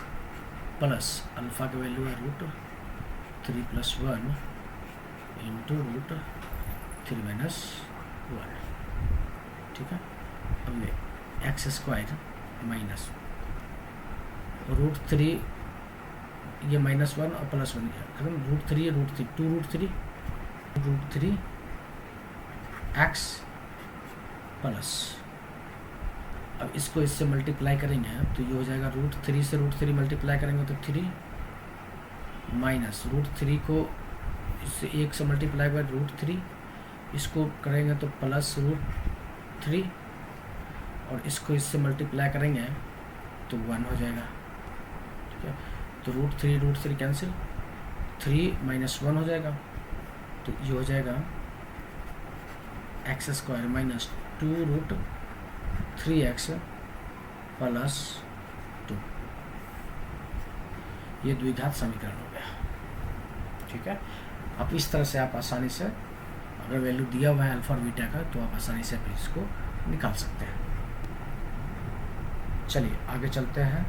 प्लस अल्फा का वैल्यू है √3 + 1 इंटू √3 - 1, ठीक है। अब ये x² माइनस √3, ये -1 और +1 खत्म, √3 √3 2 √3 x प्लस, अब इसको इससे मल्टीप्लाई करेंगे तो ये हो जाएगा √3 से √3 मल्टीप्लाई करेंगे तो 3 माइनस √3 को इससे 1 से मल्टीप्लाई कर √3, इसको करेंगे तो प्लस √3 और इसको इससे मल्टीप्लाई करेंगे तो 1 हो जाएगा, ठीक है। तो √3 कैंसिल, 3 - 1 हो जाएगा, तो ये हो जाएगा x² माइनस 2√3x प्लस 2, ये द्विघात समीकरण हो गया, ठीक है। अब इस तरह से आप आसानी से, अगर वैल्यू दिया हुआ है अल्फा और बीटा का, तो आप आसानी से इसको निकाल सकते हैं। चलिए आगे चलते हैं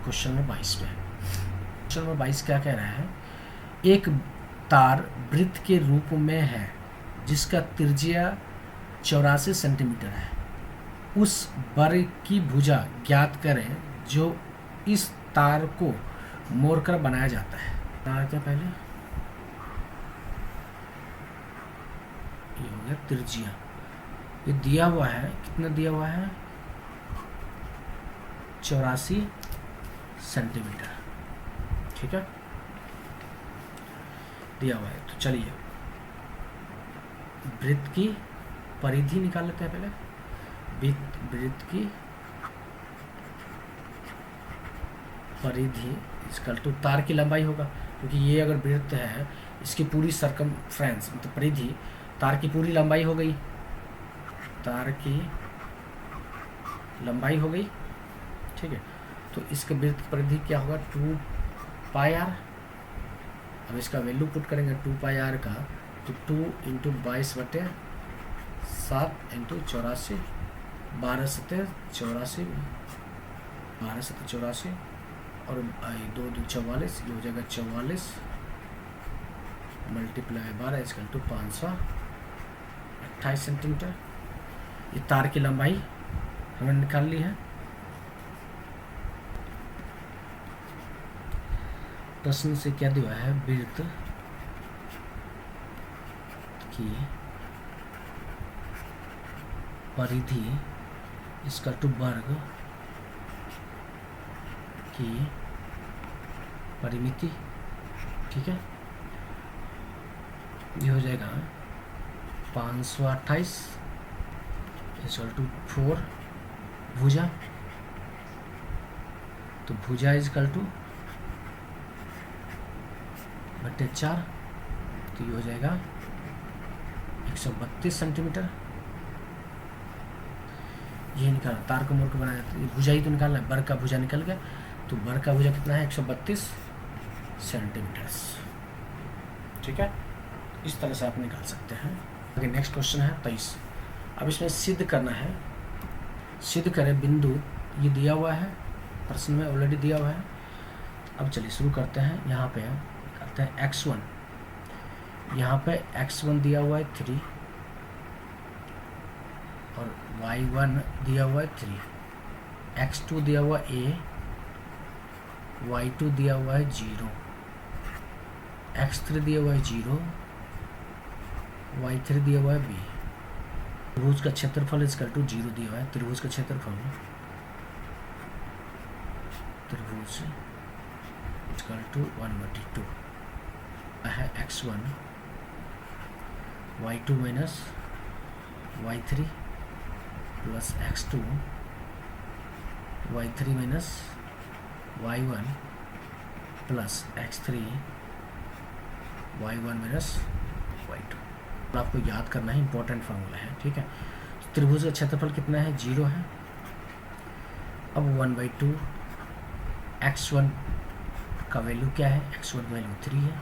क्वेश्चन नंबर 22 पे। क्वेश्चन नंबर 22 क्या कह रहा है, एक तार वृत्त के रूप में है जिसका त्रिज्या 84 सेंटीमीटर है, उस वर्ग की भुजा ज्ञात करें जो इस तार को मोड़कर बनाया जाता है। बनाते हैं पहले, ये हो गया त्रिज्या, ये दिया हुआ है, कितना दिया हुआ है 84 सेंटीमीटर, ठीक है, दिया हुआ है। तो चलिए वृत्त की परिधि निकाल लेते हैं पहले। वृत्त की परिधि इक्वल टू तार की लंबाई होगा, क्योंकि ये अगर वृत्त है, इसकी पूरी सरकमफ्रेंस मतलब परिधि तार की पूरी लंबाई हो गई, तार की लंबाई हो गई, ठीक है। तो इसके वृत्त की परिधि क्या होगा 2πr। अब इसका वैल्यू पुट करेंगे 2πr का, तो 2 × 22/7 × 84, 12 × 84, 12 × 84 और 2 × 2 = 44, ये हो जाएगा 44 मल्टीप्लाई 12 इक्वल टू 528 सेंटीमीटर। ये तार की लंबाई हमने निकाल ली है। प्रश्न से क्या दिया है, वृत्त की परिधि इक्वल टू वर्ग की परिमिति, ठीक है। ये हो जाएगा 528 इक्वल टू 4 भुजा, तो भुजा इक्वल टू बटे 4, तो ये हो जाएगा 132 सेंटीमीटर। ये निकालना, तार को मोड़ के बनाया जाता है, भुजा ही तो निकालना है, बर का भुजा निकल गया, तो बर का भुजा कितना है 132 सेंटीमीटर। ठीक है, इस तरह से आप निकाल सकते हैं। आगे नेक्स्ट क्वेश्चन है 23। अब इसमें सिद्ध करना है, सिद्ध करें बिंदु, ये दिया हुआ है प्रश्न में, ऑलरेडी दिया हुआ है। अब चलिए शुरू करते हैं। यहाँ पे करते हैं x1, यहाँ पे x1 दिया हुआ है 3 और y1 दिया हुआ है 3, x2 दिया हुआ a, y2 दिया हुआ है 0, x3 दिया हुआ है 0, y3 दिया हुआ है b। त्रिभुज का क्षेत्रफल इक्वल टू 0 दिया हुआ है। त्रिभुज का क्षेत्रफल, त्रिभुज इक्वल टू 1/2 है x1 y2 minus y3 plus x2 y3 minus y1 plus x3 y1 minus y2। आपको याद करना है, इंपॉर्टेंट फार्मूला है। ठीक है, त्रिभुज का क्षेत्रफल कितना है 0 है। अब 1/2 x1 का वैल्यू क्या है, x1 का वैल्यू 3 है,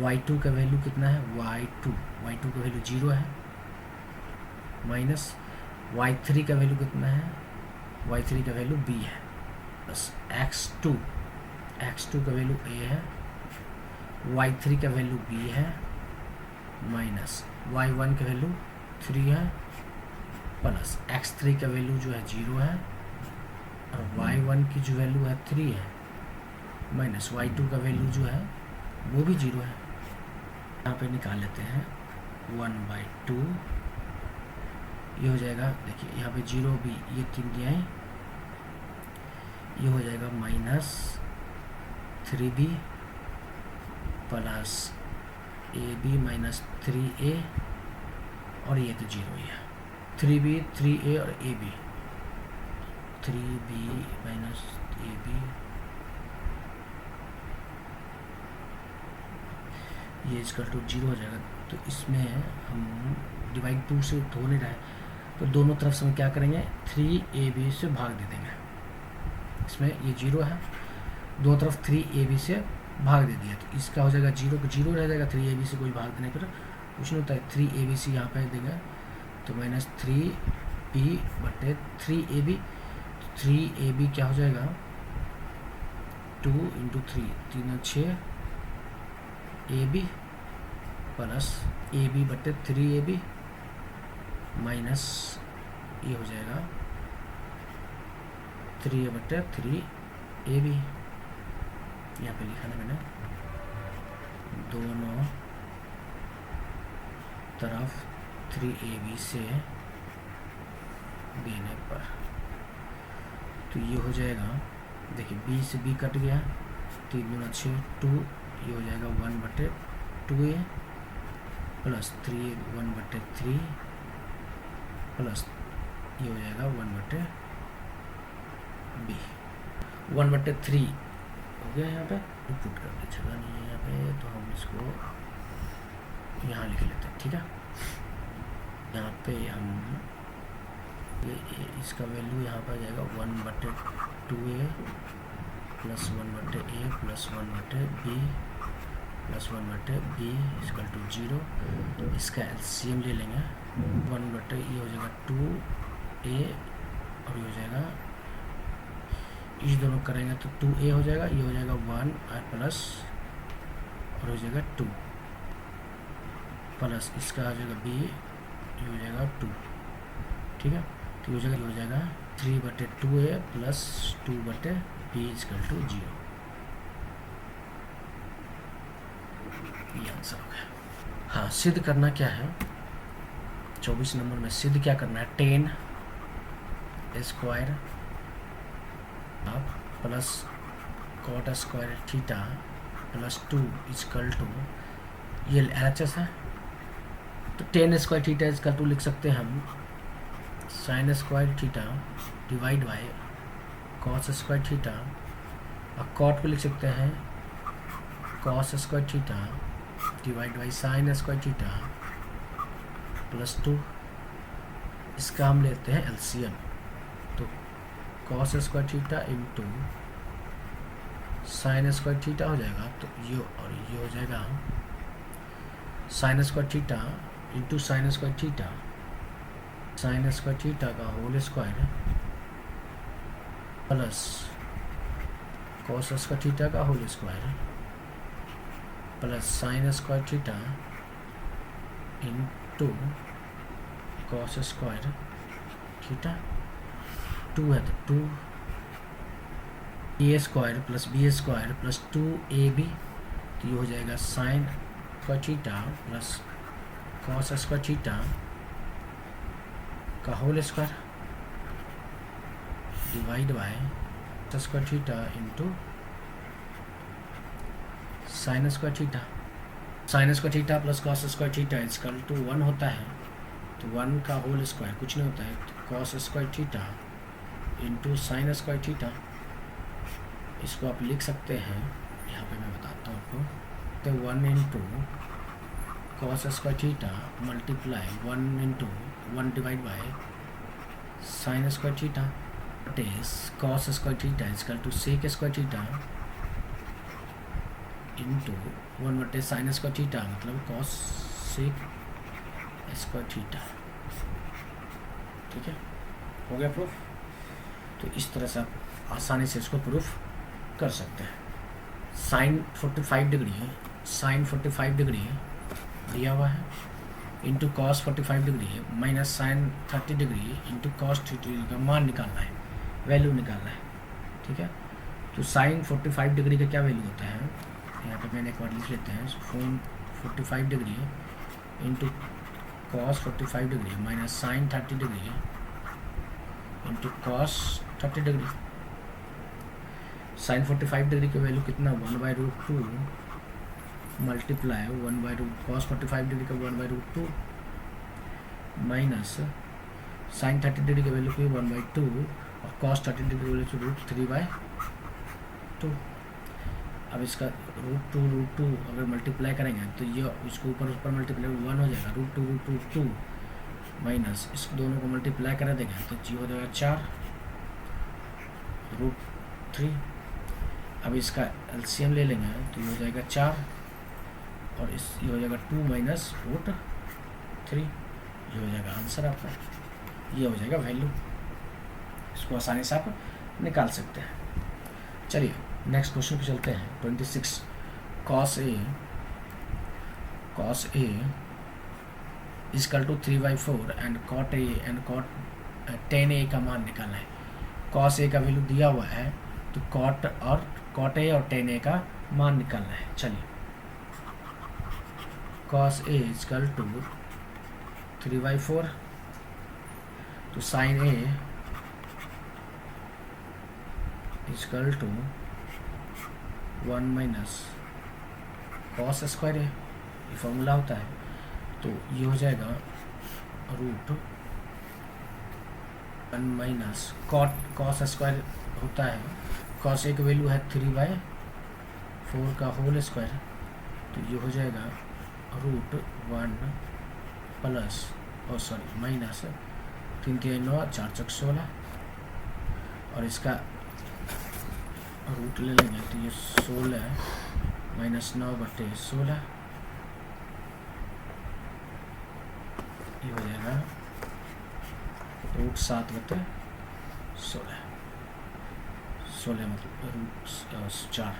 y2 का वैल्यू कितना है y2 का वैल्यू 0 है, माइनस y3 का वैल्यू कितना है, y3 का वैल्यू b है, बस x2 का वैल्यू a है, y3 का वैल्यू b है, माइनस y1 का वैल्यू 3 है, प्लस x3 का वैल्यू जो है 0 है और y1 की जो वैल्यू है 3 है, माइनस y2 का वैल्यू जो है वो भी 0 है। यहाँ पे निकाल लेते हैं 1/2, ये हो जाएगा, देखिए यहाँ पे 0 भी, ये 3 दिया है, ये हो जाएगा minus 3b plus ab minus 3a और ये तो 0 ही है, 3b 3a और ab, 3b माइनस ab, ये इक्वल टू 0 हो जाएगा। तो इसमें हम डिवाइड 2 से हो नहीं रहा है, तो दोनों तरफ से हम क्या करेंगे 3ab से भाग दे देंगे। इसमें ये 0 है, दोनों तरफ 3ab से भाग दे दिया, तो इसका हो जाएगा 0 को 0 रह जाएगा, 3ab से कोई भाग देने पर कुछ नहीं होता है, 3ab से यहाँ पे देंगे तो माइनस 3b बटे 3ab, 3ab क्या हो जाएगा 2 × 3, 3 6 ab प्लस ab बटे 3ab माइनस ये हो जाएगा 3a बटे 3ab। यहाँ पे लिखा ना मैंने, दोनों तरफ 3ab से देने पर, तो ये हो जाएगा, देखिए b से b कट गया, 3 × 6 2, ये हो जाएगा 1/2a प्लस 1/3 प्लस ये हो जाएगा 1/b, 1/3 हो गया। यहाँ पे पुट कर दे, जगह नहीं है यहाँ पे, तो हम इसको यहाँ लिख लेते हैं। ठीक है, यहाँ पे हम ये इसका वैल्यू यहाँ पर आ जाएगा 1/2a plus 1/a plus 1/b plus 1/b equal to 0। इसका एलसीएम ले लेंगे, 1/, ये हो जाएगा 2a और ये हो जाएगा, इस दोनों करेंगे तो 2a हो जाएगा, ये हो जाएगा 1 और प्लस और हो जाएगा 2 प्लस इसका आ जाएगा b, ये हो जाएगा 2। ठीक है, तो ये हो जाएगा 3/2a plus 2/b equal to 0। ये आंसर हो गया। हाँ, सिद्ध करना क्या है 24 नंबर में, सिद्ध क्या करना है 10² आप plus cot square theta plus 2 equal to, ये LHS है, तो टेन स्क्वायर थीटा इसका टू लिख सकते हैं हम sine square theta divide by cos square theta, और कॉट को लिख सकते हैं cos square theta divide by sine square theta plus 2। इसका हम लेते हैं एलसीएम, तो cos square theta into sine square theta हो जाएगा, तो ये और ये हो जाएगा sine square theta into sine square theta, sine square theta का whole square plus cos square theta का whole square plus sine square theta into cos square theta. 2 है तो 2 A square plus B square plus 2ab, तो ये हो जाएगा sine square theta plus cos square theta का whole square divide by square theta into sine square theta. Sine square theta plus cos square theta equal to 1 होता है, तो 1 का होल स्क्वायर कुछ नहीं होता है, तो cos square theta into sine square theta. इसको आप लिख सकते हैं, यहाँ पे मैं बताता हूँ आपको, तो 1 into cos square theta multiply 1 into 1 divide by sine square theta is cos square theta equal to sec square theta into 1 बटे साइन स्क्वायर थीटा, मतलब कॉस सेक स्क्वायर थीटा। ठीक है, हो गया प्रूफ। तो इस तरह से आप आसानी से इसको प्रूफ कर सकते हैं। साइन 45 डिग्री है, साइन 45 डिग्री है दिया हुआ है, इंटू कॉस 45 डिग्री है, minus sine 30 degree into cos 30 degree का मान निकालना है, वैल्यू निकालना है। ठीक है, तो साइन 45 डिग्री का क्या वैल्यू होता है, यहाँ पे मैंने एक बार लिख लेते हैं, फोन 45 degree into cos 45 degree minus sine 30 degree into cos 30 degree. Sine 45 degree की वैल्यू कितना, 1/√2 मल्टीप्लाई 1/√, कॉस 45 डिग्री का 1/√2 माइनस साइन 30 डिग्री की वैल्यू की 1/2 और कॉस 30 डिग्री की वैल्यू की √3/2। अब इसका √2 अगर मल्टीप्लाई करेंगे तो ये इसको ऊपर मल्टीप्लाई 1 हो जाएगा, √2 माइनस इस दोनों को मल्टीप्लाई करा देंगे तो जी हो जाएगा 4 √3। अब इसका एलसीएम ले लेंगे तो ये हो जाएगा 4 और इस ये हो जाएगा 2 माइनस √3, ये हो जाएगा आंसर आपका, ये हो जाएगा वैल्यू। इसको आसानी से आप निकाल सकते हैं। चलिए नेक्स्ट क्वेश्चन पे चलते हैं। 26 cos A equal to 3/4 and cot A and cot tan A का मान निकालना है। कॉस ए का वैल्यू दिया हुआ है, तो कॉट ए और tan ए का मान निकालना है। चलिए कॉस ए इक्वल टू 3/4, तो sine A equal to 1 minus cos square है, ये फॉर्मूला होता है, तो ये हो जाएगा √1 माइनस कॉस स्क्वायर होता है, कॉस ए की वैल्यू है 3/4 का होल स्क्वायर, तो ये हो जाएगा √1 प्लस माइनस 3 3 9 4 4 16, और इसका रूट ले लेंगे तो ये 16 माइनस 9/16, ये हो जाएगा √7/16, 16 मतलब √4,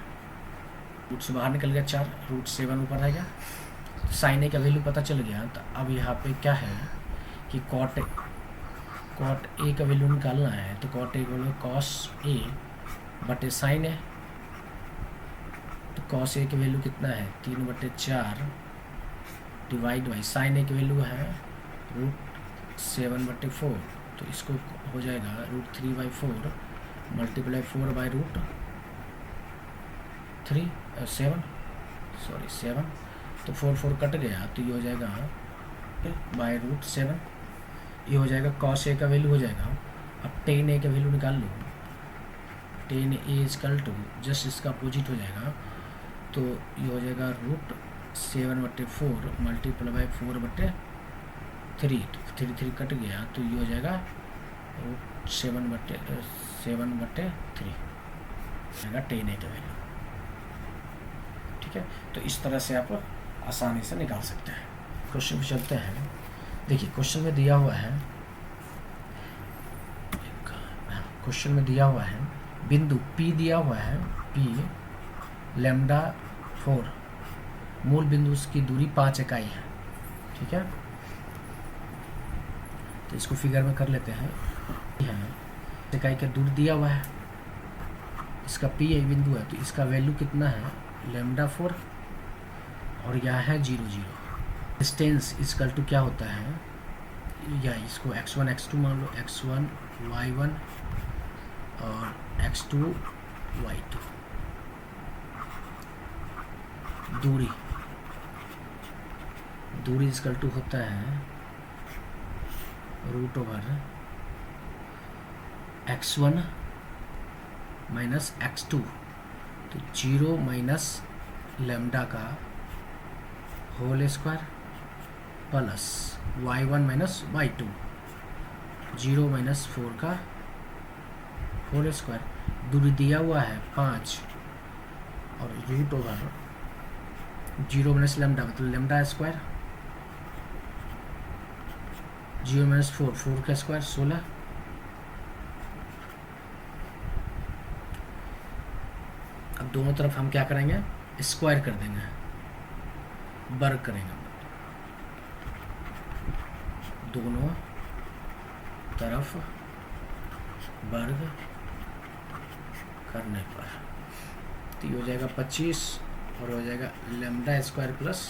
रूट से बाहर निकल गया 4, √7 ऊपर रहेगा। साइन ए का वैल्यू पता चल गया, तो अब यहाँ पे क्या है कि कॉट ए का वैल्यू निकालना है, तो कॉट ए का वैल्यू कॉस ए बटे साइन है, तो कॉस ए की वैल्यू कितना है 3/4 डिवाइड बाई साइन ए की वैल्यू है √7/4, तो इसको हो जाएगा √3/4 मल्टीप्लाई 4/7, तो 4 कट गया, तो ये हो जाएगा बाय रूट 7, ये हो जाएगा कॉस ए का वैल्यू हो जाएगा। अब टेन ए का वैल्यू निकाल लो, tan A equal to just इसका अपोजिट हो जाएगा, तो ये हो जाएगा रूट 7/4 मल्टीप्लाई बाई 4/3, 3 कट गया तो ये हो जाएगा रूट 7/3 जाएगा टेन ए का वैल्यू। ठीक है, तो इस तरह से आप आसानी से निकाल सकते हैं। क्वेश्चन पे चलते हैं। देखिए क्वेश्चन में दिया हुआ है, क्वेश्चन में दिया हुआ है बिंदु P दिया हुआ है, P लैम्डा 4 मूल बिंदु उसकी दूरी 5 इकाई है। ठीक है, तो इसको फिगर में कर लेते हैं। इकाई का दूरी दिया हुआ है, इसका P एक बिंदु है, तो इसका वैल्यू कितना है लैम्डा 4 और यह है 0 0। डिस्टेंस इजकल टू क्या होता है, या इसको x1 x2 मान लो, x1 y1 और x2 y2। दूरी इजकल टू होता है root over x1 minus x2, तो 0 माइनस लैम्डा का whole square plus y1 minus y2, 0 minus 4 का होल स्क्वायर। दूरी दिया हुआ है 5 और रूट ओवर 0 माइनस लैम्डा मतलब लैम्डा स्क्वायर, 0 माइनस 4 का स्क्वायर 16। अब दोनों तरफ हम क्या करेंगे, स्क्वायर कर देंगे, वर्ग करेंगे, दोनों तरफ वर्ग करने पर तो ये हो जाएगा 25 और हो जाएगा lambda square plus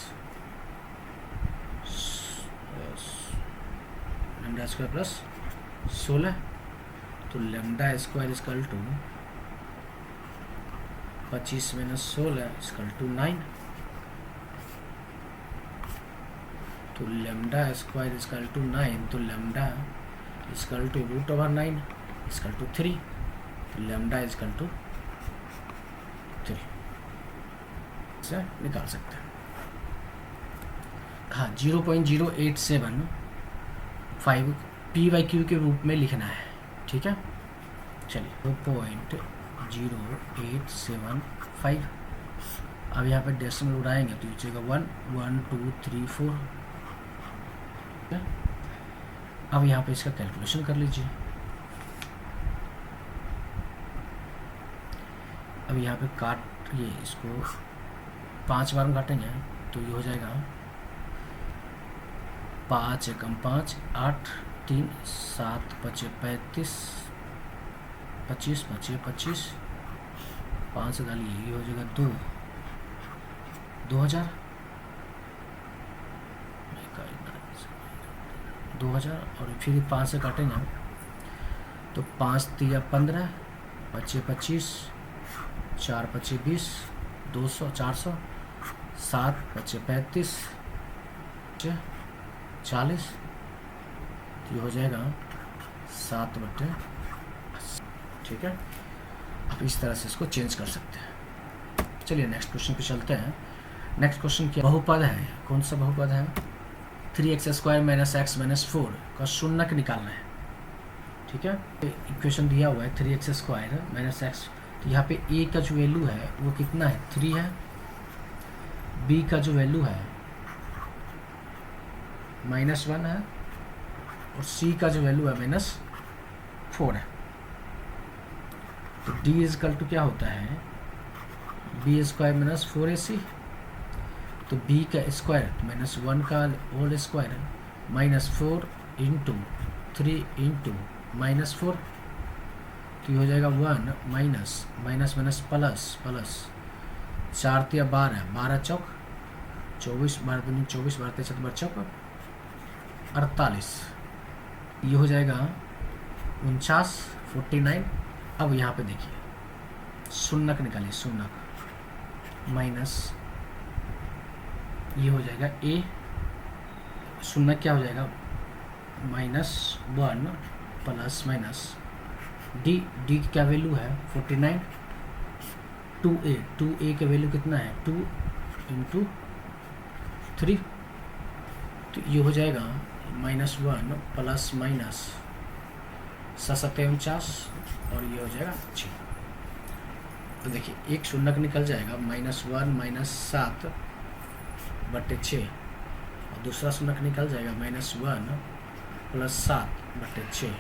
lambda square plus 16, तो lambda square equal to 25 minus 16 equal to 9, तो लैम्डा स्क्वायर इजकल टू 9, तो lambda equal to root over 9 equal to 3, तो लैम्डा इजकल टू 3 से निकाल सकते हैं। हाँ, 0.0875 p/q के रूप में लिखना है। ठीक है, चलिए 0.0875। अब यहाँ पे डेसिमल उड़ाएंगे तो नीचे का 1 1 2 3 4। अब यहाँ पे इसका कैलकुलेशन कर लीजिए। अब यहाँ पे काटिए इसको, 5 बार में काटेंगे तो ये हो जाएगा 5 एकम 5 8 3 7 5 35 25 5 25 5 से डालिए, ये हो जाएगा 2000 और फिर 5 से काटेंगे तो 5 3 15 5 25 4 5 20 200 400 7 5 35 40, तो ये हो जाएगा 7/80। ठीक है, आप इस तरह से इसको चेंज कर सकते हैं। चलिए नेक्स्ट क्वेश्चन पे चलते हैं। नेक्स्ट क्वेश्चन क्या बहुपद है, कौन सा बहुपद है, 3x² माइनस x माइनस 4 का शून्यक निकालना है। ठीक है, इक्वेशन दिया हुआ है 3x² माइनस x, तो यहाँ पे a का जो वैल्यू है वो कितना है 3 है, b का जो वैल्यू है -1 है और c का जो वैल्यू है -4 है। तो d इजकल टू क्या होता है b² माइनस 4ac, तो b का स्क्वायर -1 का होल स्क्वायर -4 इंटू 3 इंटू -4, तो ये हो जाएगा 1 minus minus minus plus plus 4 3 12 12 चौक 24 12 दूनी 24 12 3 7 चौक 48, ये हो जाएगा 49 49। अब यहाँ पे देखिए शून्यक निकालिए, शून्यक माइनस ये हो जाएगा a शून्य क्या हो जाएगा, -1 प्लस माइनस डी की क्या वैल्यू है 49, 2a का वैल्यू कितना है 2 × 3, तो ये हो जाएगा -1 प्लस माइनस 7×7 और ये हो जाएगा 6। तो देखिए एक शून्य निकल जाएगा -1 -7/6 और दूसरा शून्य निकल जाएगा -1 प्लस 7/6,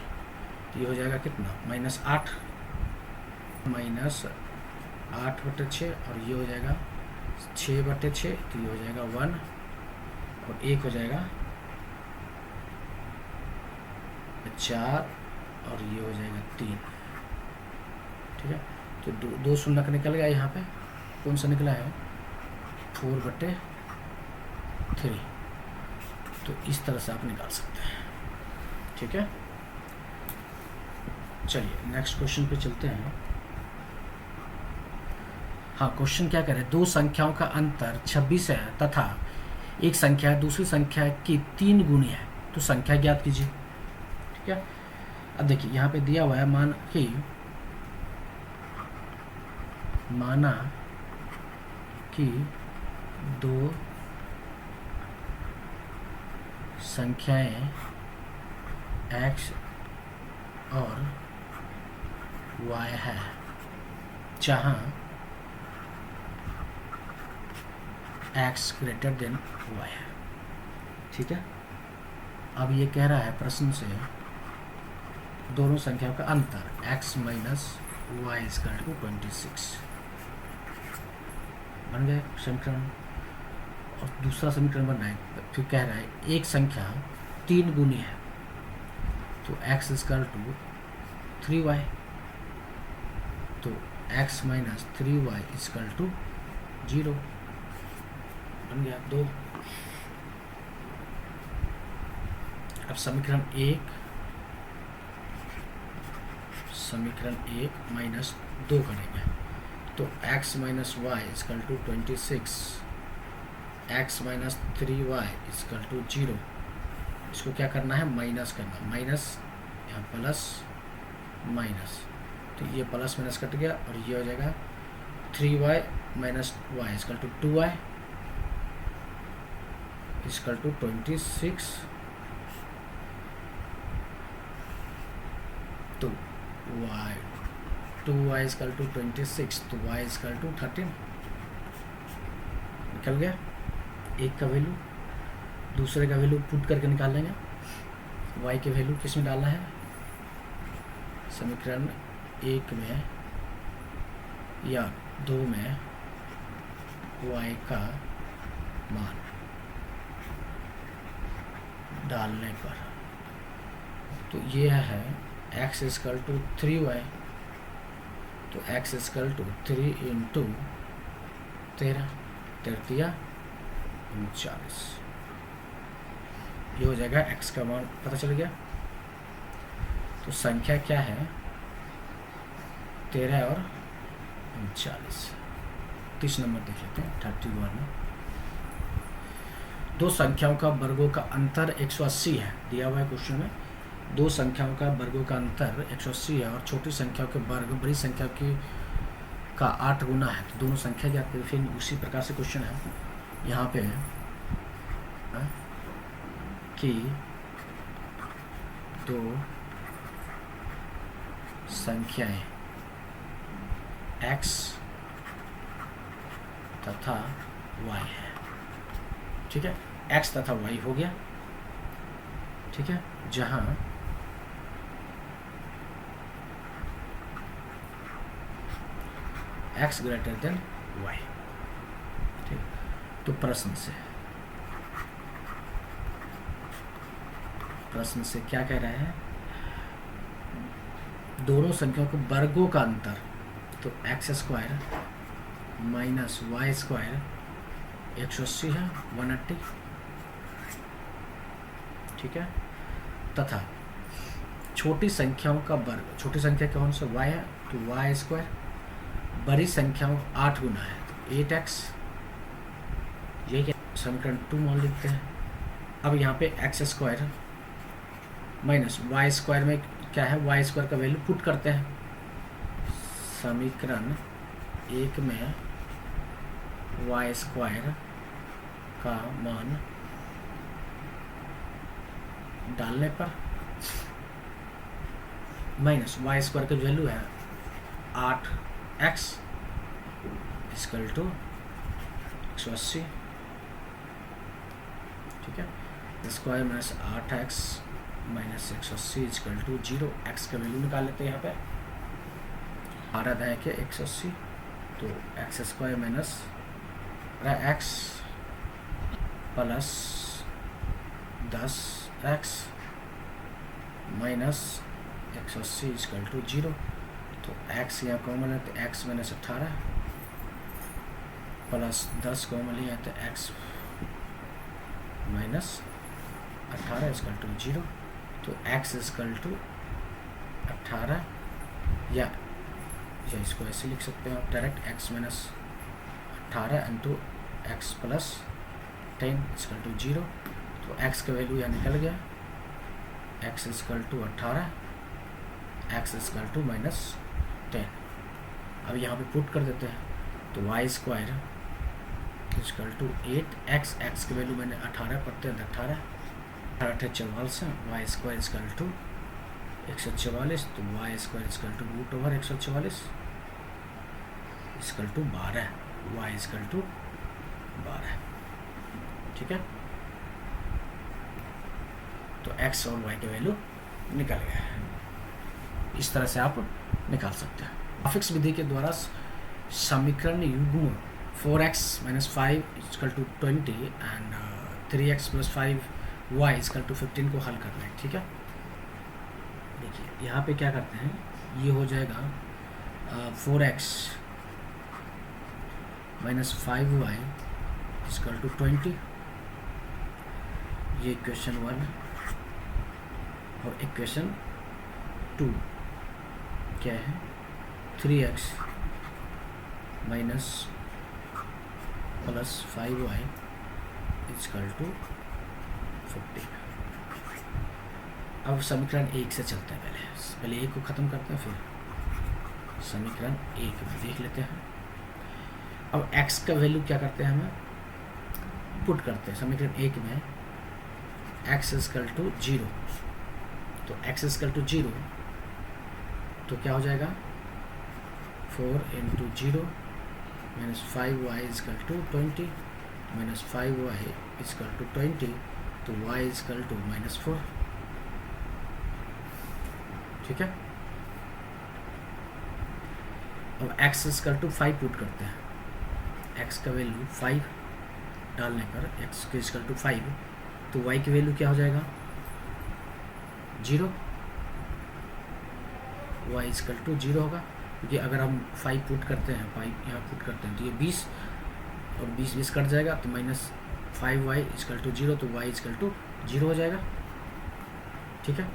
तो ये हो जाएगा कितना -8 -8/6 और ये हो जाएगा 6/6, तो ये हो जाएगा 1 और एक हो जाएगा 4 और ये हो जाएगा 3। ठीक है, तो दो शून्य निकल गया यहाँ पे, कौन सा निकला है 4/3, तो इस तरह से आप निकाल सकते हैं। ठीक है, चलिए नेक्स्ट क्वेश्चन पे चलते हैं। हाँ, क्वेश्चन क्या करें, दो संख्याओं का अंतर 26 है तथा एक संख्या दूसरी संख्या की 3 गुनी है, तो संख्या ज्ञात कीजिए। ठीक है, अब देखिए यहाँ पे दिया हुआ है माना कि दो संख्याएं x और y है, जहाँ x ग्रेटर देन y है। ठीक है, अब ये कह रहा है प्रश्न से दोनों संख्याओं का अंतर x माइनस y = 26 बन गया समीकरण, और दूसरा समीकरण बन रहा है, फिर कह रहा है एक संख्या 3 गुनी है, तो x = 3y, तो x माइनस 3y = 0 बन गया 2। अब समीकरण 1 -2 करेंगे, तो x minus y = 26, x minus 3y = 0, इसको क्या करना है माइनस करना, माइनस यहाँ प्लस माइनस, तो ये प्लस माइनस कट गया और ये हो जाएगा 3y माइनस y = 2y = 26, तो 2y = 26, तो y = 13 निकल गया। एक का वैल्यू दूसरे का वैल्यू पुट करके निकाल लेंगे। y के वैल्यू किस में डालना है, समीकरण 1 में या 2 में y का मान डालने पर, तो ये है x = 3y, तो x = 3 × 13, 39, ये हो जाएगा x का मान पता चल गया। तो संख्या क्या है 13 और 39। 30 नंबर देख लेते हैं 31। दो संख्याओं का वर्गों का अंतर 180 है, दिया हुआ है क्वेश्चन में। दो संख्याओं का वर्गों का अंतर 180 है और छोटी संख्याओं के वर्ग बड़ी संख्या का 8 गुना है, तो दोनों संख्या ज्ञात करें। फिर उसी प्रकार से क्वेश्चन है यहाँ पे कि दो संख्याएं x तथा y है। ठीक है, x तथा y हो गया। ठीक है, जहां x ग्रेटर देन y। ठीक, तो प्रश्न से क्या कह रहे हैं, दोनों संख्याओं के वर्गों का अंतर, तो x² माइनस y² 180 है 180। ठीक है, तथा छोटी संख्याओं का वर्ग, छोटी संख्या कौन सा y है, तो y², बड़ी संख्याओं 8 गुना है, तो 8x, ये क्या समीकरण 2 मान लिखते हैं। अब यहाँ पे x square minus y square में क्या है, वाई स्क्वायर का वैल्यू पुट करते हैं। समीकरण 1 में वाई स्क्वायर का मान डालने पर माइनस वाई स्क्वायर की वैल्यू है 8x इक्वल टू 180, ठीक है। Square minus 8x minus 180 equal to 0। X का वैल्यू निकाल लेते हैं यहाँ पे। आ रहा है क्या 180, तो x square minus x plus 10x minus 180 equal to 0। तो x यहाँ कॉमन है तो x माइनस 18 प्लस 10 कॉमन लिया तो x माइनस 18 इक्वल टू 0। तो x इक्वल टू 18 या इसको ऐसे लिख सकते हैं आप direct, x minus 18 into x plus 10 equal to 0। तो x का वैल्यू यहाँ निकल गया, x equal to 18, x equal to minus 10। अब यहाँ पे पुट कर देते हैं तो y square equal to 8x, x की वैल्यू मैंने 18 पढ़ते हैं 18 44 है, वाई स्क्वायर इक्वल टू 144, तो y square equal to root over 144 equal to 12, वाई इक्वल टू 12, ठीक है। तो x और y के वैल्यू निकल गए हैं। इस तरह से आप निकाल सकते हैं। ग्राफिक्स विधि के द्वारा समीकरण युग्म 4x minus 5 equal to 20 and 3x plus 5y equal to 15 को हल करना है, ठीक है। देखिए यहाँ पे क्या करते हैं, ये हो जाएगा 4x minus 5y equal to 20, ये इक्वेशन 1, और इक्वेशन 2 क्या है 3x minus plus 5y equal to 50। अब समीकरण 1 से चलते हैं, पहले 1 को ख़त्म करते हैं, फिर समीकरण 1 में देख लेते हैं। अब x का वैल्यू क्या करते हैं, हमें पुट करते हैं समीकरण 1 में x इक्वल टू 0। तो x इक्वल टू 0 तो क्या हो जाएगा 4 into 0 minus 5y equal to 20 minus 5y equal to 20, तो y इक्वल टू माइनस 4, ठीक है। अब x इक्वल टू 5 पुट करते हैं, x का वैल्यू 5 डालने पर x के इक्वल टू 5, तो y की वैल्यू क्या हो जाएगा 0, y इक्वल टू 0 होगा, क्योंकि अगर हम 5 पुट करते हैं, 5 यहाँ पुट करते हैं तो ये 20 और 20 कट जाएगा, तो माइनस 5y इक्वल टू 0, तो y इक्वल टू 0 हो जाएगा, ठीक है।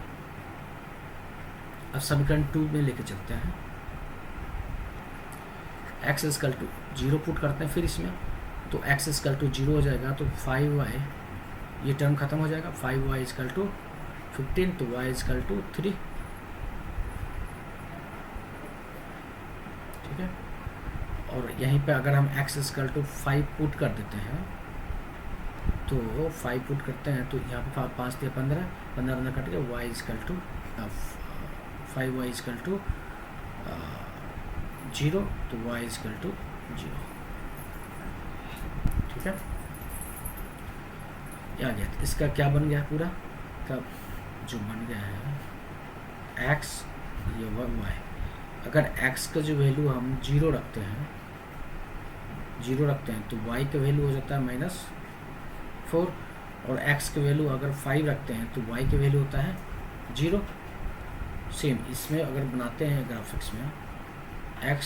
अब समीकरण 2 में लेके चलते हैं, x इक्वल टू 0 पुट करते हैं फिर इसमें, तो x इक्वल टू 0 हो जाएगा, तो 5y ये टर्म खत्म हो जाएगा, 5y इक्वल टू 15, तो y इक्वल टू 3, ठीक है। और यहीं पे अगर हम x इक्वल टू 5 पुट कर देते हैं, तो 5 पुट करते हैं तो यहाँ पे 5 दिया 15 कट गया, y equal to 5y equal to 0, तो y इक्वल टू 0, ठीक है। आ गया, इसका क्या बन गया पूरा का जो बन गया है x, ये y। अगर x का जो वैल्यू हम 0 रखते हैं तो y का वैल्यू हो जाता है माइनस 4, और x का वैल्यू अगर 5 रखते हैं तो y का वैल्यू होता है 0। सेम इसमें अगर बनाते हैं ग्राफिक्स में x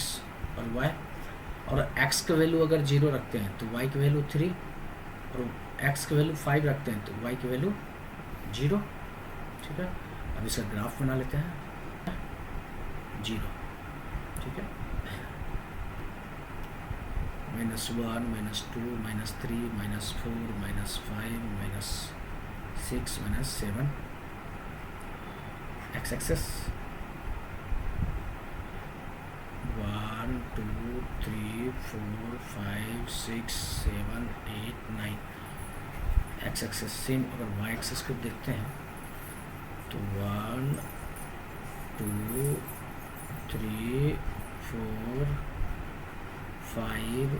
और y, और x का वैल्यू अगर 0 रखते हैं तो y की वैल्यू 3, और x का वैल्यू 5 रखते हैं तो y की वैल्यू 0, ठीक है। अब इसका ग्राफ बना लेते हैं 0, ठीक है। -1 -2 -3 -4 -5 6 minus 7 x axis 1 2 3 4 5 6 7 8 9 x axis. Same अगर वाई एक्सेस को देखते हैं तो 1 2 3 4 5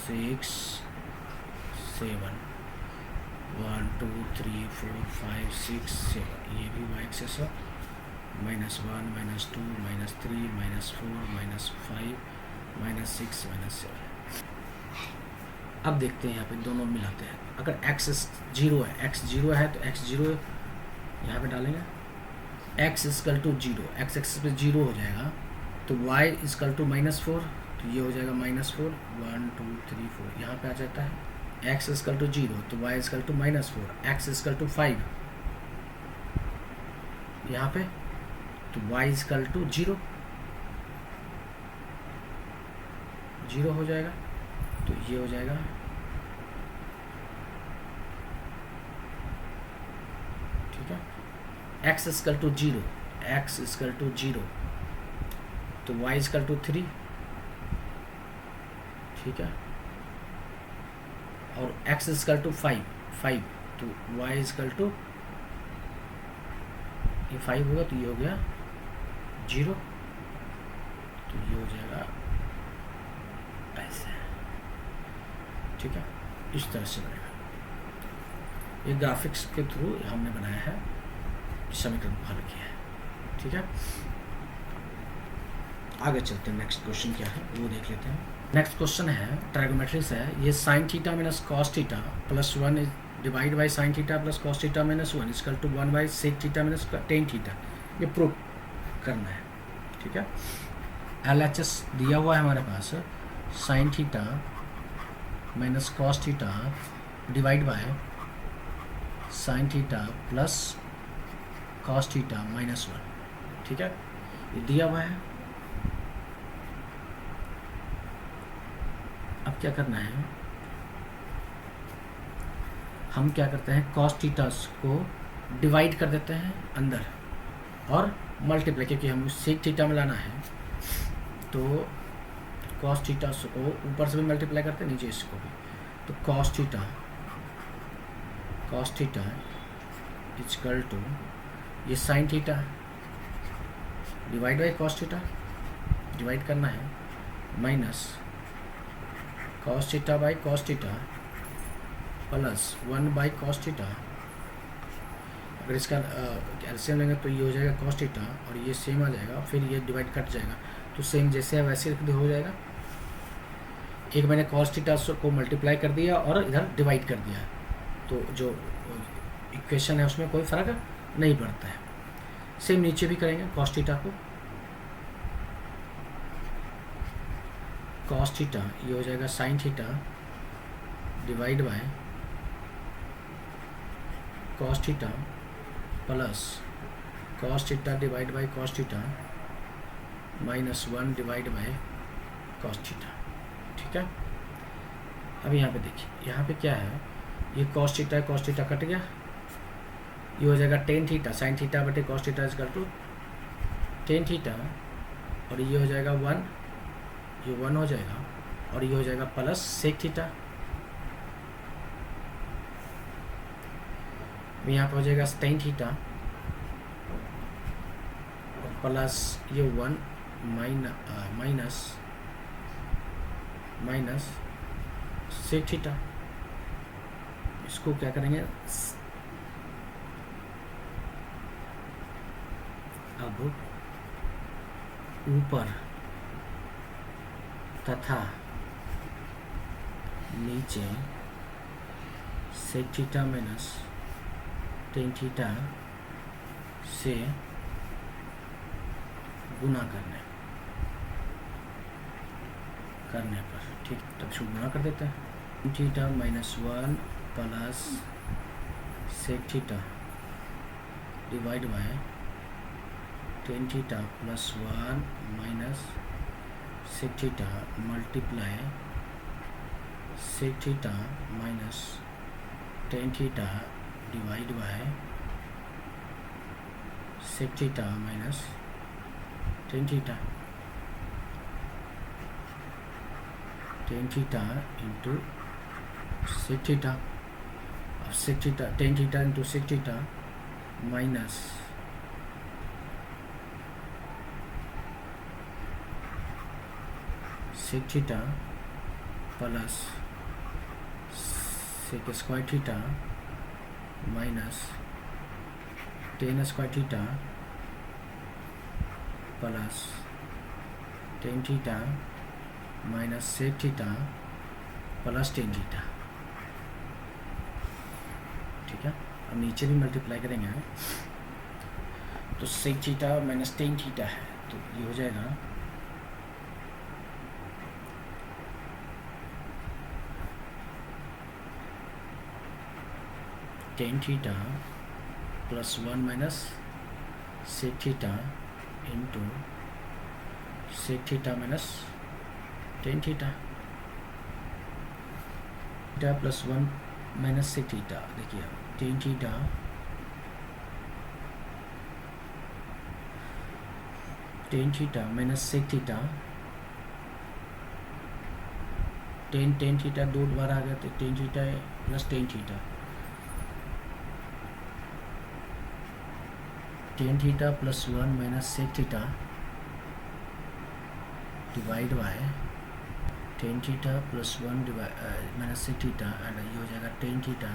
6 7 1 2 3 4 5 6 7 ये भी वाई एक्सेस है। -1 -2 -3 -4 -5 -6 -7। अब देखते हैं यहाँ पे दोनों मिलाते हैं। अगर x 0 है, x 0 है तो x 0 यहाँ पे डालेंगे, x equal to 0, x axis पे 0 हो जाएगा तो y इक्वल टू -4 तो ये हो जाएगा -4 1 2 3 4 यहाँ पे आ जाता है। x इक्वल टू 0 तो y equal to -4, x equal to 5 यहाँ पे तो y इक्वल टू 0 हो जाएगा तो ये हो जाएगा ठीक है। x equal to 0, x equal to 0 तो y इक्वल टू 3 ठीक है, और x इक्वल टू 5 तो y इक्वल टू ये 5 होगा तो ये हो गया 0 तो ये हो जाएगा ऐसे ठीक है। इस तरह से बनेगा। ये ग्राफिक्स के थ्रू हमने बनाया है, समीकरण को हल किया है ठीक है। आगे चलते हैं, नेक्स्ट क्वेश्चन क्या है वो देख लेते हैं। नेक्स्ट क्वेश्चन है ट्राइगोमेट्री से है। ये sine theta minus cos theta plus 1 divide by sine theta plus cos theta minus 1 equal to 1 by sec theta minus tan theta, ये प्रूव करना है ठीक है। LHS दिया हुआ है हमारे पास, sine theta minus cos theta divide by sine theta plus cos theta minus 1 ठीक है, ये दिया हुआ है। अब क्या करना है, हम क्या करते हैं कॉस थीटा को डिवाइड कर देते हैं अंदर और मल्टीप्लाई, क्योंकि हम सेक थीटा में लाना है तो कॉस थीटा को ऊपर से भी मल्टीप्लाई करते हैं नीचे इसको भी, तो कॉस थीटा इक्वल टू ये sine theta divide by cos theta, divide करना है minus cos theta by cos theta plus 1 by cos theta. अगर इसका एलसीएम लेंगे तो ये हो जाएगा कॉस थीटा और ये सेम आ जाएगा, फिर ये डिवाइड कट जाएगा तो सेम जैसे है वैसे हो जाएगा। एक मैंने कॉस थीटा को मल्टीप्लाई कर दिया और इधर डिवाइड कर दिया तो जो इक्वेशन है उसमें कोई फ़र्क नहीं पड़ता है। सेम नीचे भी करेंगे, कॉस थीटा को कॉस थीटा ये हो जाएगा sine theta divide by cos theta plus cos theta divide by cos theta minus 1 divide by cos theta ठीक है। अब यहाँ पे देखिए, यहाँ पे क्या है, ये कॉस थीटा कट गया, ये हो जाएगा टेन थीटा साइन थीटा बटे cos theta equal to tan theta और ये हो जाएगा 1, ये 1 हो जाएगा और ये हो जाएगा प्लस सेक थीटा, यहाँ पे हो जाएगा टेन थीटा और प्लस ये 1 माइनस सेक थीटा। इसको क्या करेंगे, अब ऊपर तथा नीचे sec theta minus tan theta से गुना करने पर ठीक, तब इसको गुना कर देते हैं। Theta minus 1 plus sec theta divide by tan theta plus 1 minus sec theta multiply sec theta minus tan theta divide by sec theta minus tan theta into sec theta. अब sec theta tan theta into sec theta minus sec theta plus sec square theta minus tan square theta plus tan theta minus sec theta plus tan theta. ठीक है, अब नीचे भी मल्टीप्लाई करेंगे तो sec theta minus tan theta है तो ये हो जाएगा tan theta plus one minus sec theta into sec theta minus tan theta plus one minus sec theta. देखिए tan theta minus sec theta tan theta दो बार आ गया तो tan theta plus tan theta tan theta plus one minus sec theta divide by tan theta plus one minus sec theta and ये हो जाएगा tan theta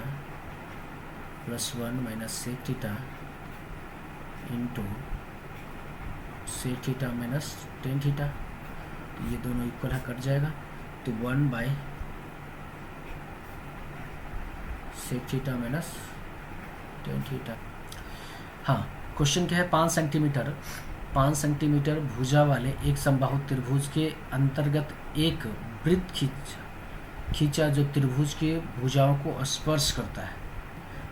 plus one minus sec theta into sec theta minus tan theta. तो ये दोनों इक्वल है, कट जाएगा तो one by sec theta minus tan theta. हाँ, क्वेश्चन क्या है, 5 सेंटीमीटर भुजा वाले एक समबाहु त्रिभुज के अंतर्गत एक वृत्त खींचा जो त्रिभुज के भुजाओं को स्पर्श करता है।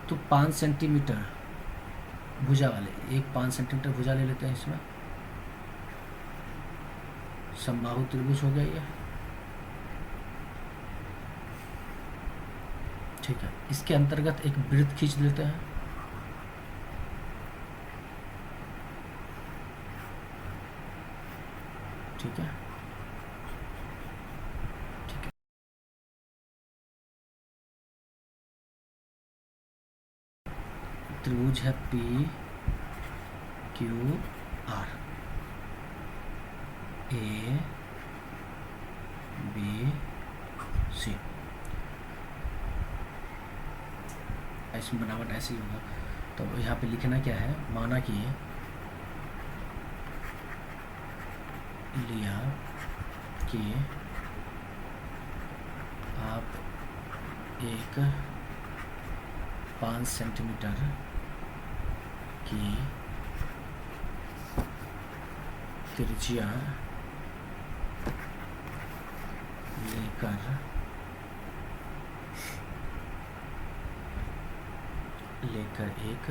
तो 5 सेंटीमीटर भुजा वाले एक 5 सेंटीमीटर भुजा ले लेते हैं, इसमें समबाहु त्रिभुज हो गया ये। ठीक है, इसके अंतर्गत एक वृत्त खींच लेते हैं। ठीक है, ठीक है, त्रिभुज है P Q R, A B C. इसमें बनावट ऐसी होगा तो यहाँ पे लिखना क्या है, माना कि लिया कि आप एक 5 सेंटीमीटर की त्रिज्या लेकर एक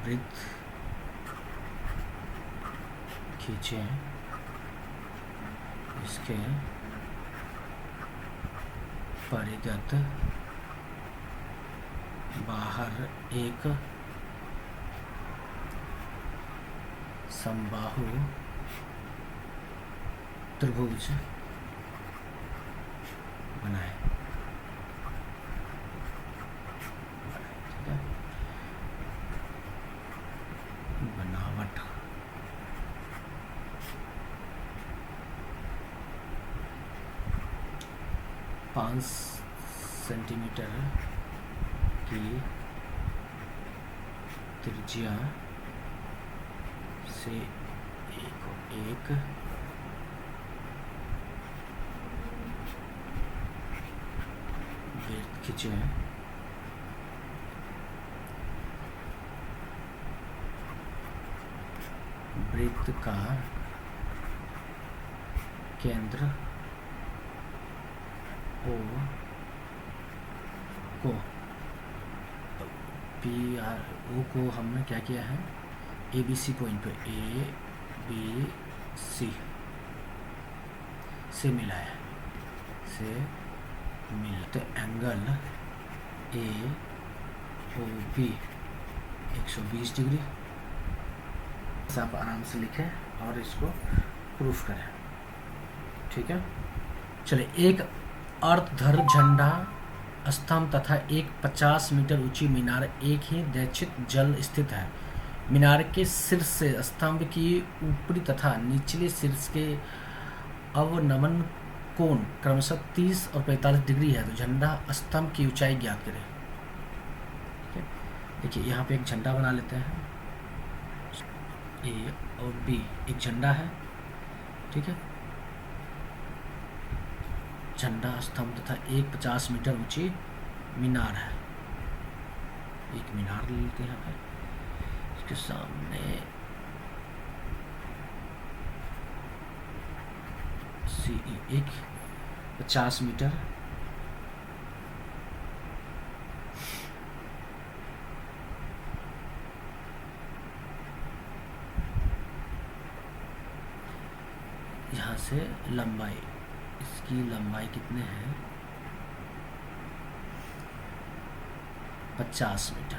वृत्त खींचे, इसके परिगत बाहर एक समबाहु त्रिभुज बनाए। बनावट 5 सेंटीमीटर की त्रिज्या से एक वृत्त खींचे, वृत्त का केंद्र O को पी आर ओ को हमने क्या किया है, ए बी सी पॉइंट पे ए बी सी से मिलाया, से मिलते angle A O B 120 degree. आप आराम से लिखें और इसको प्रूफ करें, ठीक है। चलिए, एक अर्धधर झंडा स्तंभ तथा एक 50 मीटर ऊंची मीनार एक ही दैक्षिक जल स्थित है। मीनार के शीर्ष से स्तंभ की ऊपरी तथा निचले शीर्ष के अवनमन कोण क्रमशः 30 और 45 डिग्री है। तो झंडा स्तंभ की ऊंचाई ज्ञात करें। देखिए, यहाँ पे एक झंडा बना लेते हैं, ए और बी एक झंडा है, ठीक है। झंडा स्तंभ तथा एक 50 मीटर ऊंची मीनार है। एक मीनार ले लेते हैं यहाँ पे, इसके सामने सी एक 50 मीटर यहाँ से लंबाई, इसकी लंबाई कितने हैं 50 मीटर,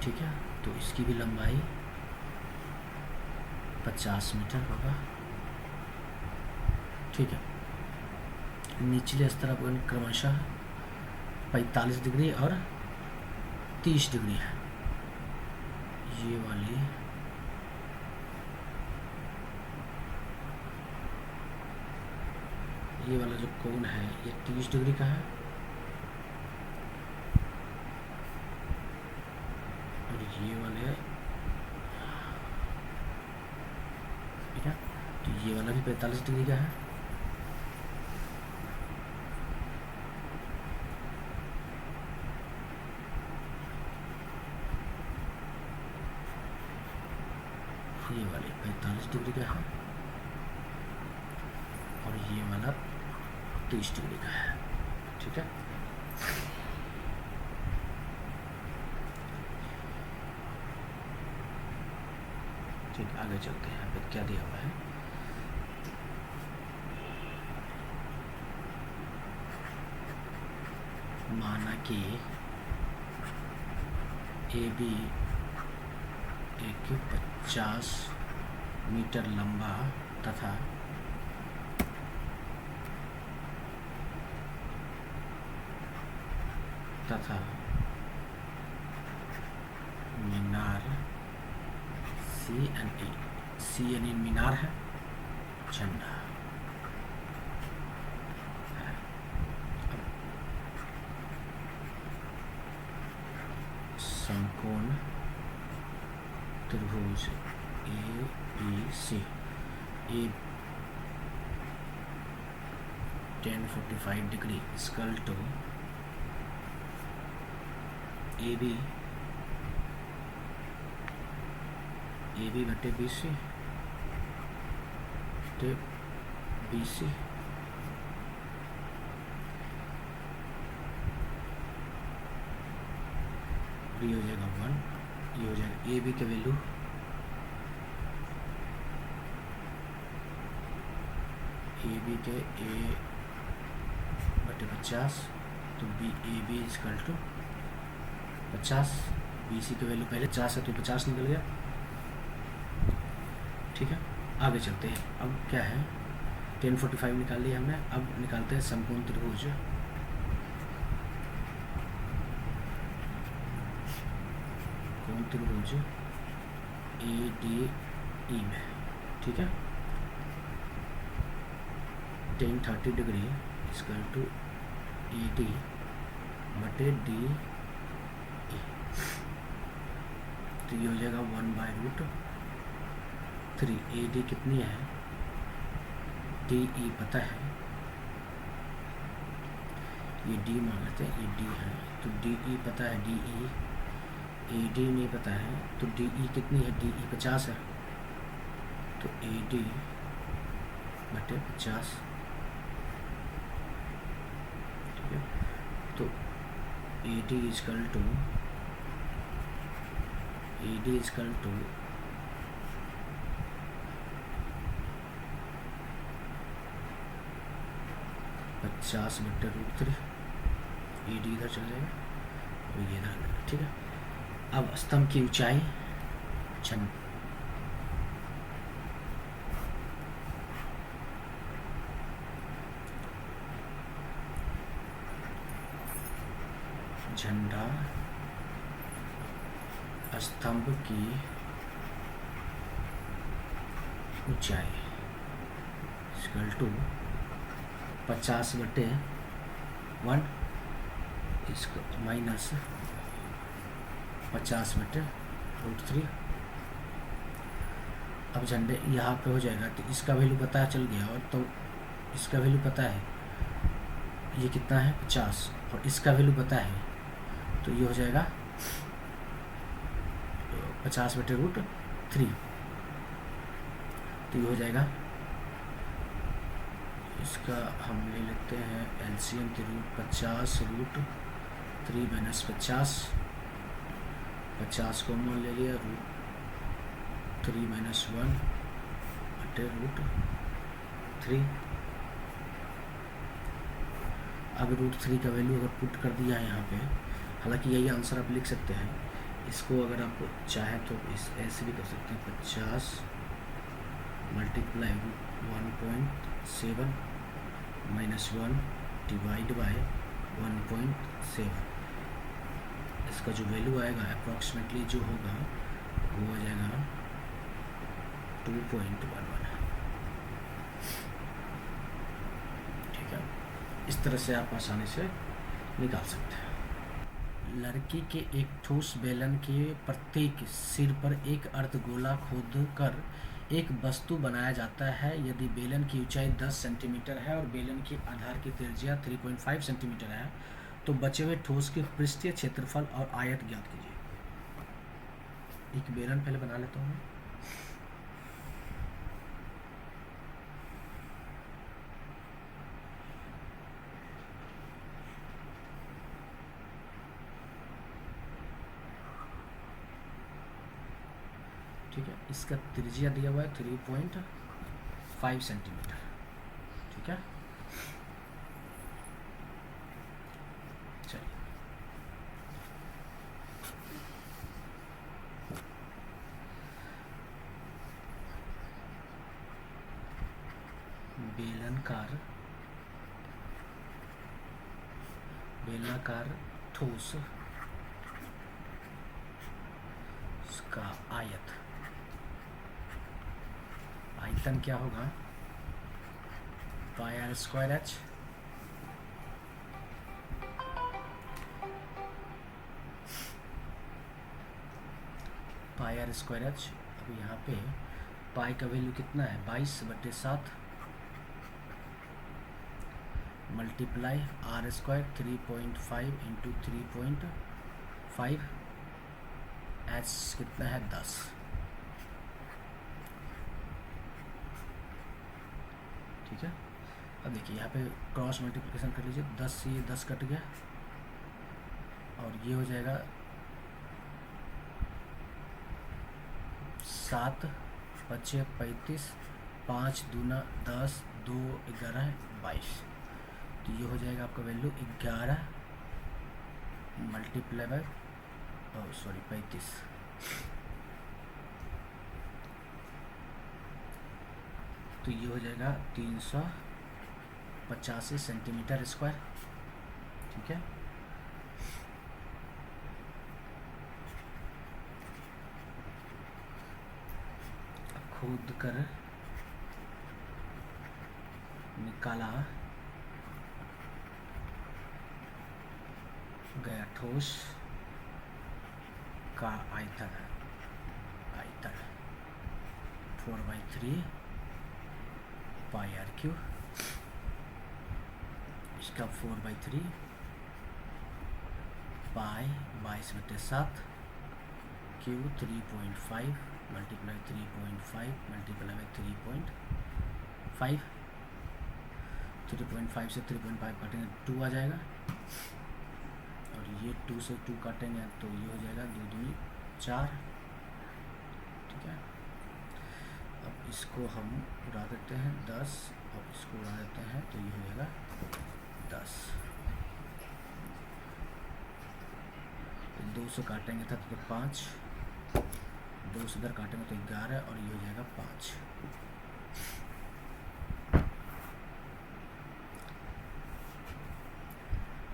ठीक है। तो इसकी भी लंबाई 50 मीटर होगा, ठीक है। निचले स्तर पर क्रमशः 45 डिग्री और 30 डिग्री है। ये वाली ये वाला जो कोण है ये 30 डिग्री का है और ये वाले, ठीक है। तो ये वाला भी 45 डिग्री का है। ये वाले 45 डिग्री का है और ये वाला 30 डिग्री का है, ठीक है। ठीक, आगे चलते हैं। यहाँ पे क्या दिया हुआ है, माना कि ए बी एक 50 मीटर लंबा तथा मीनार सी एन ए मीनार है, झंडा है। समकोण त्रिभुज A B C A 1045 degree equal to A B बटे बी सी टे बी सी, ये हो जाएगा 1, ये हो जाएगा ए बी के वैल्यू ए बी के ए बटे 50, तो B A B equal to 50, B C की वैल्यू पहले 50 है तो 50 निकल गया, ठीक है। आगे चलते हैं। अब क्या है, 1045 निकाल लिया हमने, अब निकालते हैं समकोण त्रिभुज ए डी ई में, ठीक है। 1030 degree equal to A D बटे डी ई, तो ये हो जाएगा 1/√3। ए डी कितनी है, डी ई पता है, ये डी मान लेते हैं, ये डी है तो डी ई पता है, डी ई ए डी नहीं पता है, तो डी ई कितनी है, डी ई 50 है, तो ए डी बटे 50, ठीक है। तो A D equal to 50/√3, ED इधर चल जाएगा और ये इधर आ जाएगा। ठीक है, अब स्तंभ की ऊंचाई झंडा स्तंभ की ऊंचाई इक्वल टू 50/1 इसको माइनस 50/√3। अब झंडे यहाँ पे हो जाएगा, तो इसका वैल्यू पता चल गया, और तो इसका वैल्यू पता है ये कितना है 50, और इसका वैल्यू पता है, तो ये हो जाएगा 50/√3। तो ये हो जाएगा, इसका हम ले लेते हैं एलसीएम के रूट 50√3 माइनस 50 कॉमन ले लिया, √3 - 1/√3। अब √3 का वैल्यू अगर पुट कर दिया है यहाँ पे, हालांकि यही आंसर आप लिख सकते हैं, इसको अगर आप चाहें तो इस ऐसे भी कर सकते हैं, 50 × 1.7 - 1 / 1.7। इसका जो वैल्यू आएगा अप्रॉक्सीमेटली जो होगा वो हो जाएगा 2.11। ठीक है, इस तरह से आप आसानी से निकाल सकते हैं। लड़की के एक ठोस बेलन के प्रत्येक सिर पर एक अर्धगोला खोद कर एक वस्तु बनाया जाता है। यदि बेलन की ऊंचाई 10 सेंटीमीटर है और बेलन की आधार की त्रिज्या 3.5 सेंटीमीटर है, तो बचे हुए ठोस के पृष्ठीय क्षेत्रफल और आयत ज्ञात कीजिए। एक बेलन पहले बना लेता हूँ। ठीक है, इसका त्रिज्या दिया हुआ है 3.5 सेंटीमीटर। ठीक है, चलिए बेलनाकार ठोस का आयतन क्या होगा, πr²h πr²h। अब यहाँ पे पाई का वैल्यू कितना है 22/7 मल्टीप्लाई r² 3.5 × 3.5 h कितना है 10। ठीक है, अब देखिए यहाँ पे क्रॉस मल्टीप्लिकेशन कर लीजिए, 10 से ये 10 कट गया और ये हो जाएगा 7 × 5 = 35, 5 × 2 = 10, 2 × 11 = 22। तो ये हो जाएगा आपका वैल्यू 11 मल्टीप्लाई बाय 35। तो ये हो जाएगा 385 सेंटीमीटर स्क्वायर। ठीक है, खोद कर निकाला गया ठोस का आयतन 4/3 πr³। इसका 4/3 पाई 22/7 Q 3.5 मल्टीप्लाई 3.5 मल्टीप्लाई बाई 3.5। 3.5 से 3.5 काटेंगे 2 आ जाएगा, और ये 2 से 2 काटेंगे तो ये हो जाएगा 2 दूनी 4। ठीक है, अब इसको हम उड़ा देते हैं 10 और इसको उड़ा देते हैं, तो ये हो जाएगा 10। 2 से काटेंगे था तो 5, 2 से इधर काटेंगे तो 11 और ये हो जाएगा 5।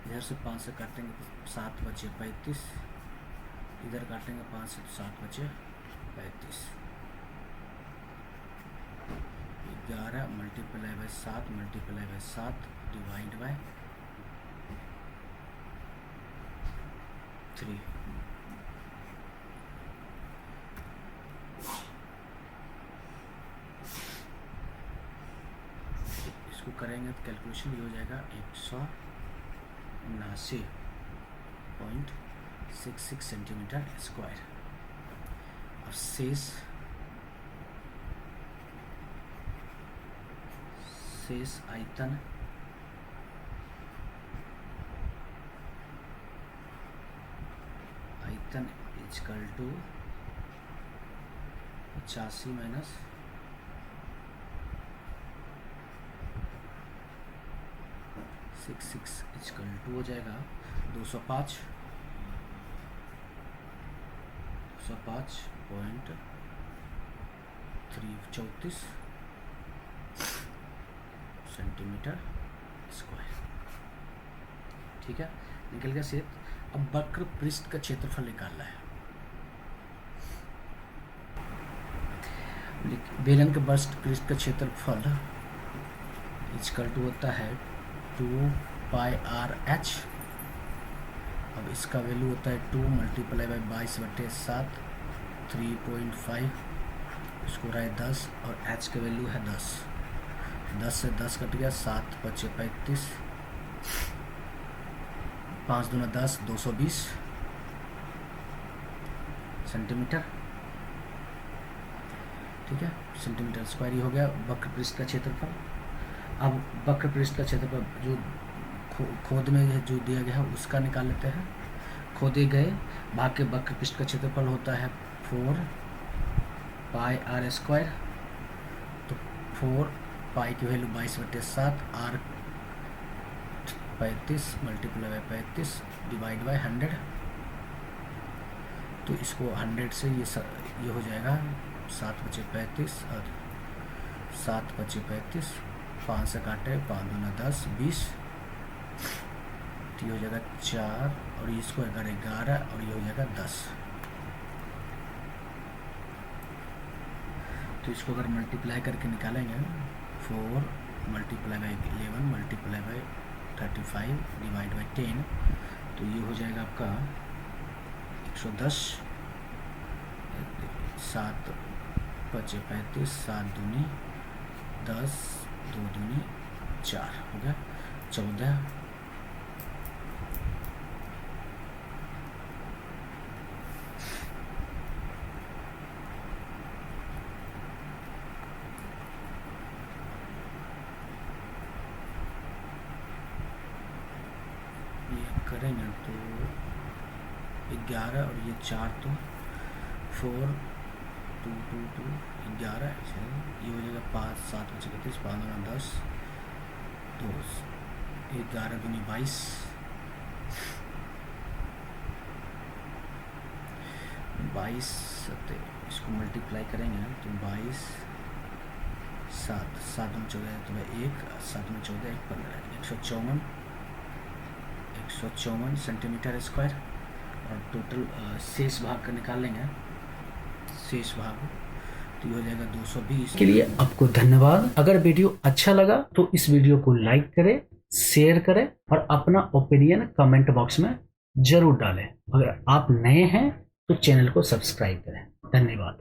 इधर से 5 से काटेंगे तो 7 बचे 35, इधर काटेंगे 5 से तो 7 बचे 35। 11 multiply by 7 multiply by 7 divide by 3। इसको करेंगे तो कैलकुलेशन ये हो जाएगा 179.66 सेंटीमीटर स्क्वायर। अब शेष आयतन equal to 85 minus 66 equal to हो जाएगा 205.34 सेंटीमीटर स्क्वायर। ठीक है, निकल गया सेट। अब वक्र पृष्ठ का क्षेत्रफल निकालना है। बेलन के वक्र पृष्ठ का क्षेत्रफल इक्वल टू होता है 2πr/h। अब इसका वैल्यू होता है 2 मल्टीप्लाई बाई 22/7 3.5, इसको रहा है 10 और h का वैल्यू है 10। 10 से 10 कट गया, 7 बचे 35, 5 दूना 10, 220 सेंटीमीटर। ठीक है, सेंटीमीटर स्क्वायर ही हो गया वक्र पृष्ठ का क्षेत्रफल। अब वक्र पृष्ठ का क्षेत्रफल जो खोद में जो दिया गया है उसका निकाल लेते हैं। खोदे गए भाग के वक्र पृष्ठ का क्षेत्रफल होता है 4πr²। तो 4π की value 22/7, r 35 multiply by 35 divide by 100। तो इसको 100 से ये हो जाएगा 7 बचे 35 और 7 बचे 35, 5 से काटे 5 दूना 10 20, तो ये हो जाएगा 4 और इसको अगर 11 और ये हो जाएगा 10। तो इसको अगर मल्टीप्लाई करके निकालेंगे 4 multiply by 11 multiply by 35 divide by 10, तो ये हो जाएगा आपका 110। 7 बचे 35, 7 दूनी 10, 2 दूनी 4 हो गया 14। ये करेंगे तो 11 और ये 4 तो 4 2 2 2 11, ये हो जाएगा 5 7 बचे 35, 5 दूना 10 2 11 दूनी 22, 22 इसको मल्टीप्लाई करेंगे तो 22 7 7 में 14 तो 1 7 में 14 1 15 154 सेंटीमीटर स्क्वायर। और टोटल शेष भाग का निकाल लेंगे, शेष भाग तो ये हो जाएगा 220। के लिए आपको धन्यवाद। अगर वीडियो अच्छा लगा तो इस वीडियो को लाइक करें, शेयर करें और अपना ओपिनियन कमेंट बॉक्स में जरूर डालें। अगर आप नए हैं तो चैनल को सब्सक्राइब करें। धन्यवाद।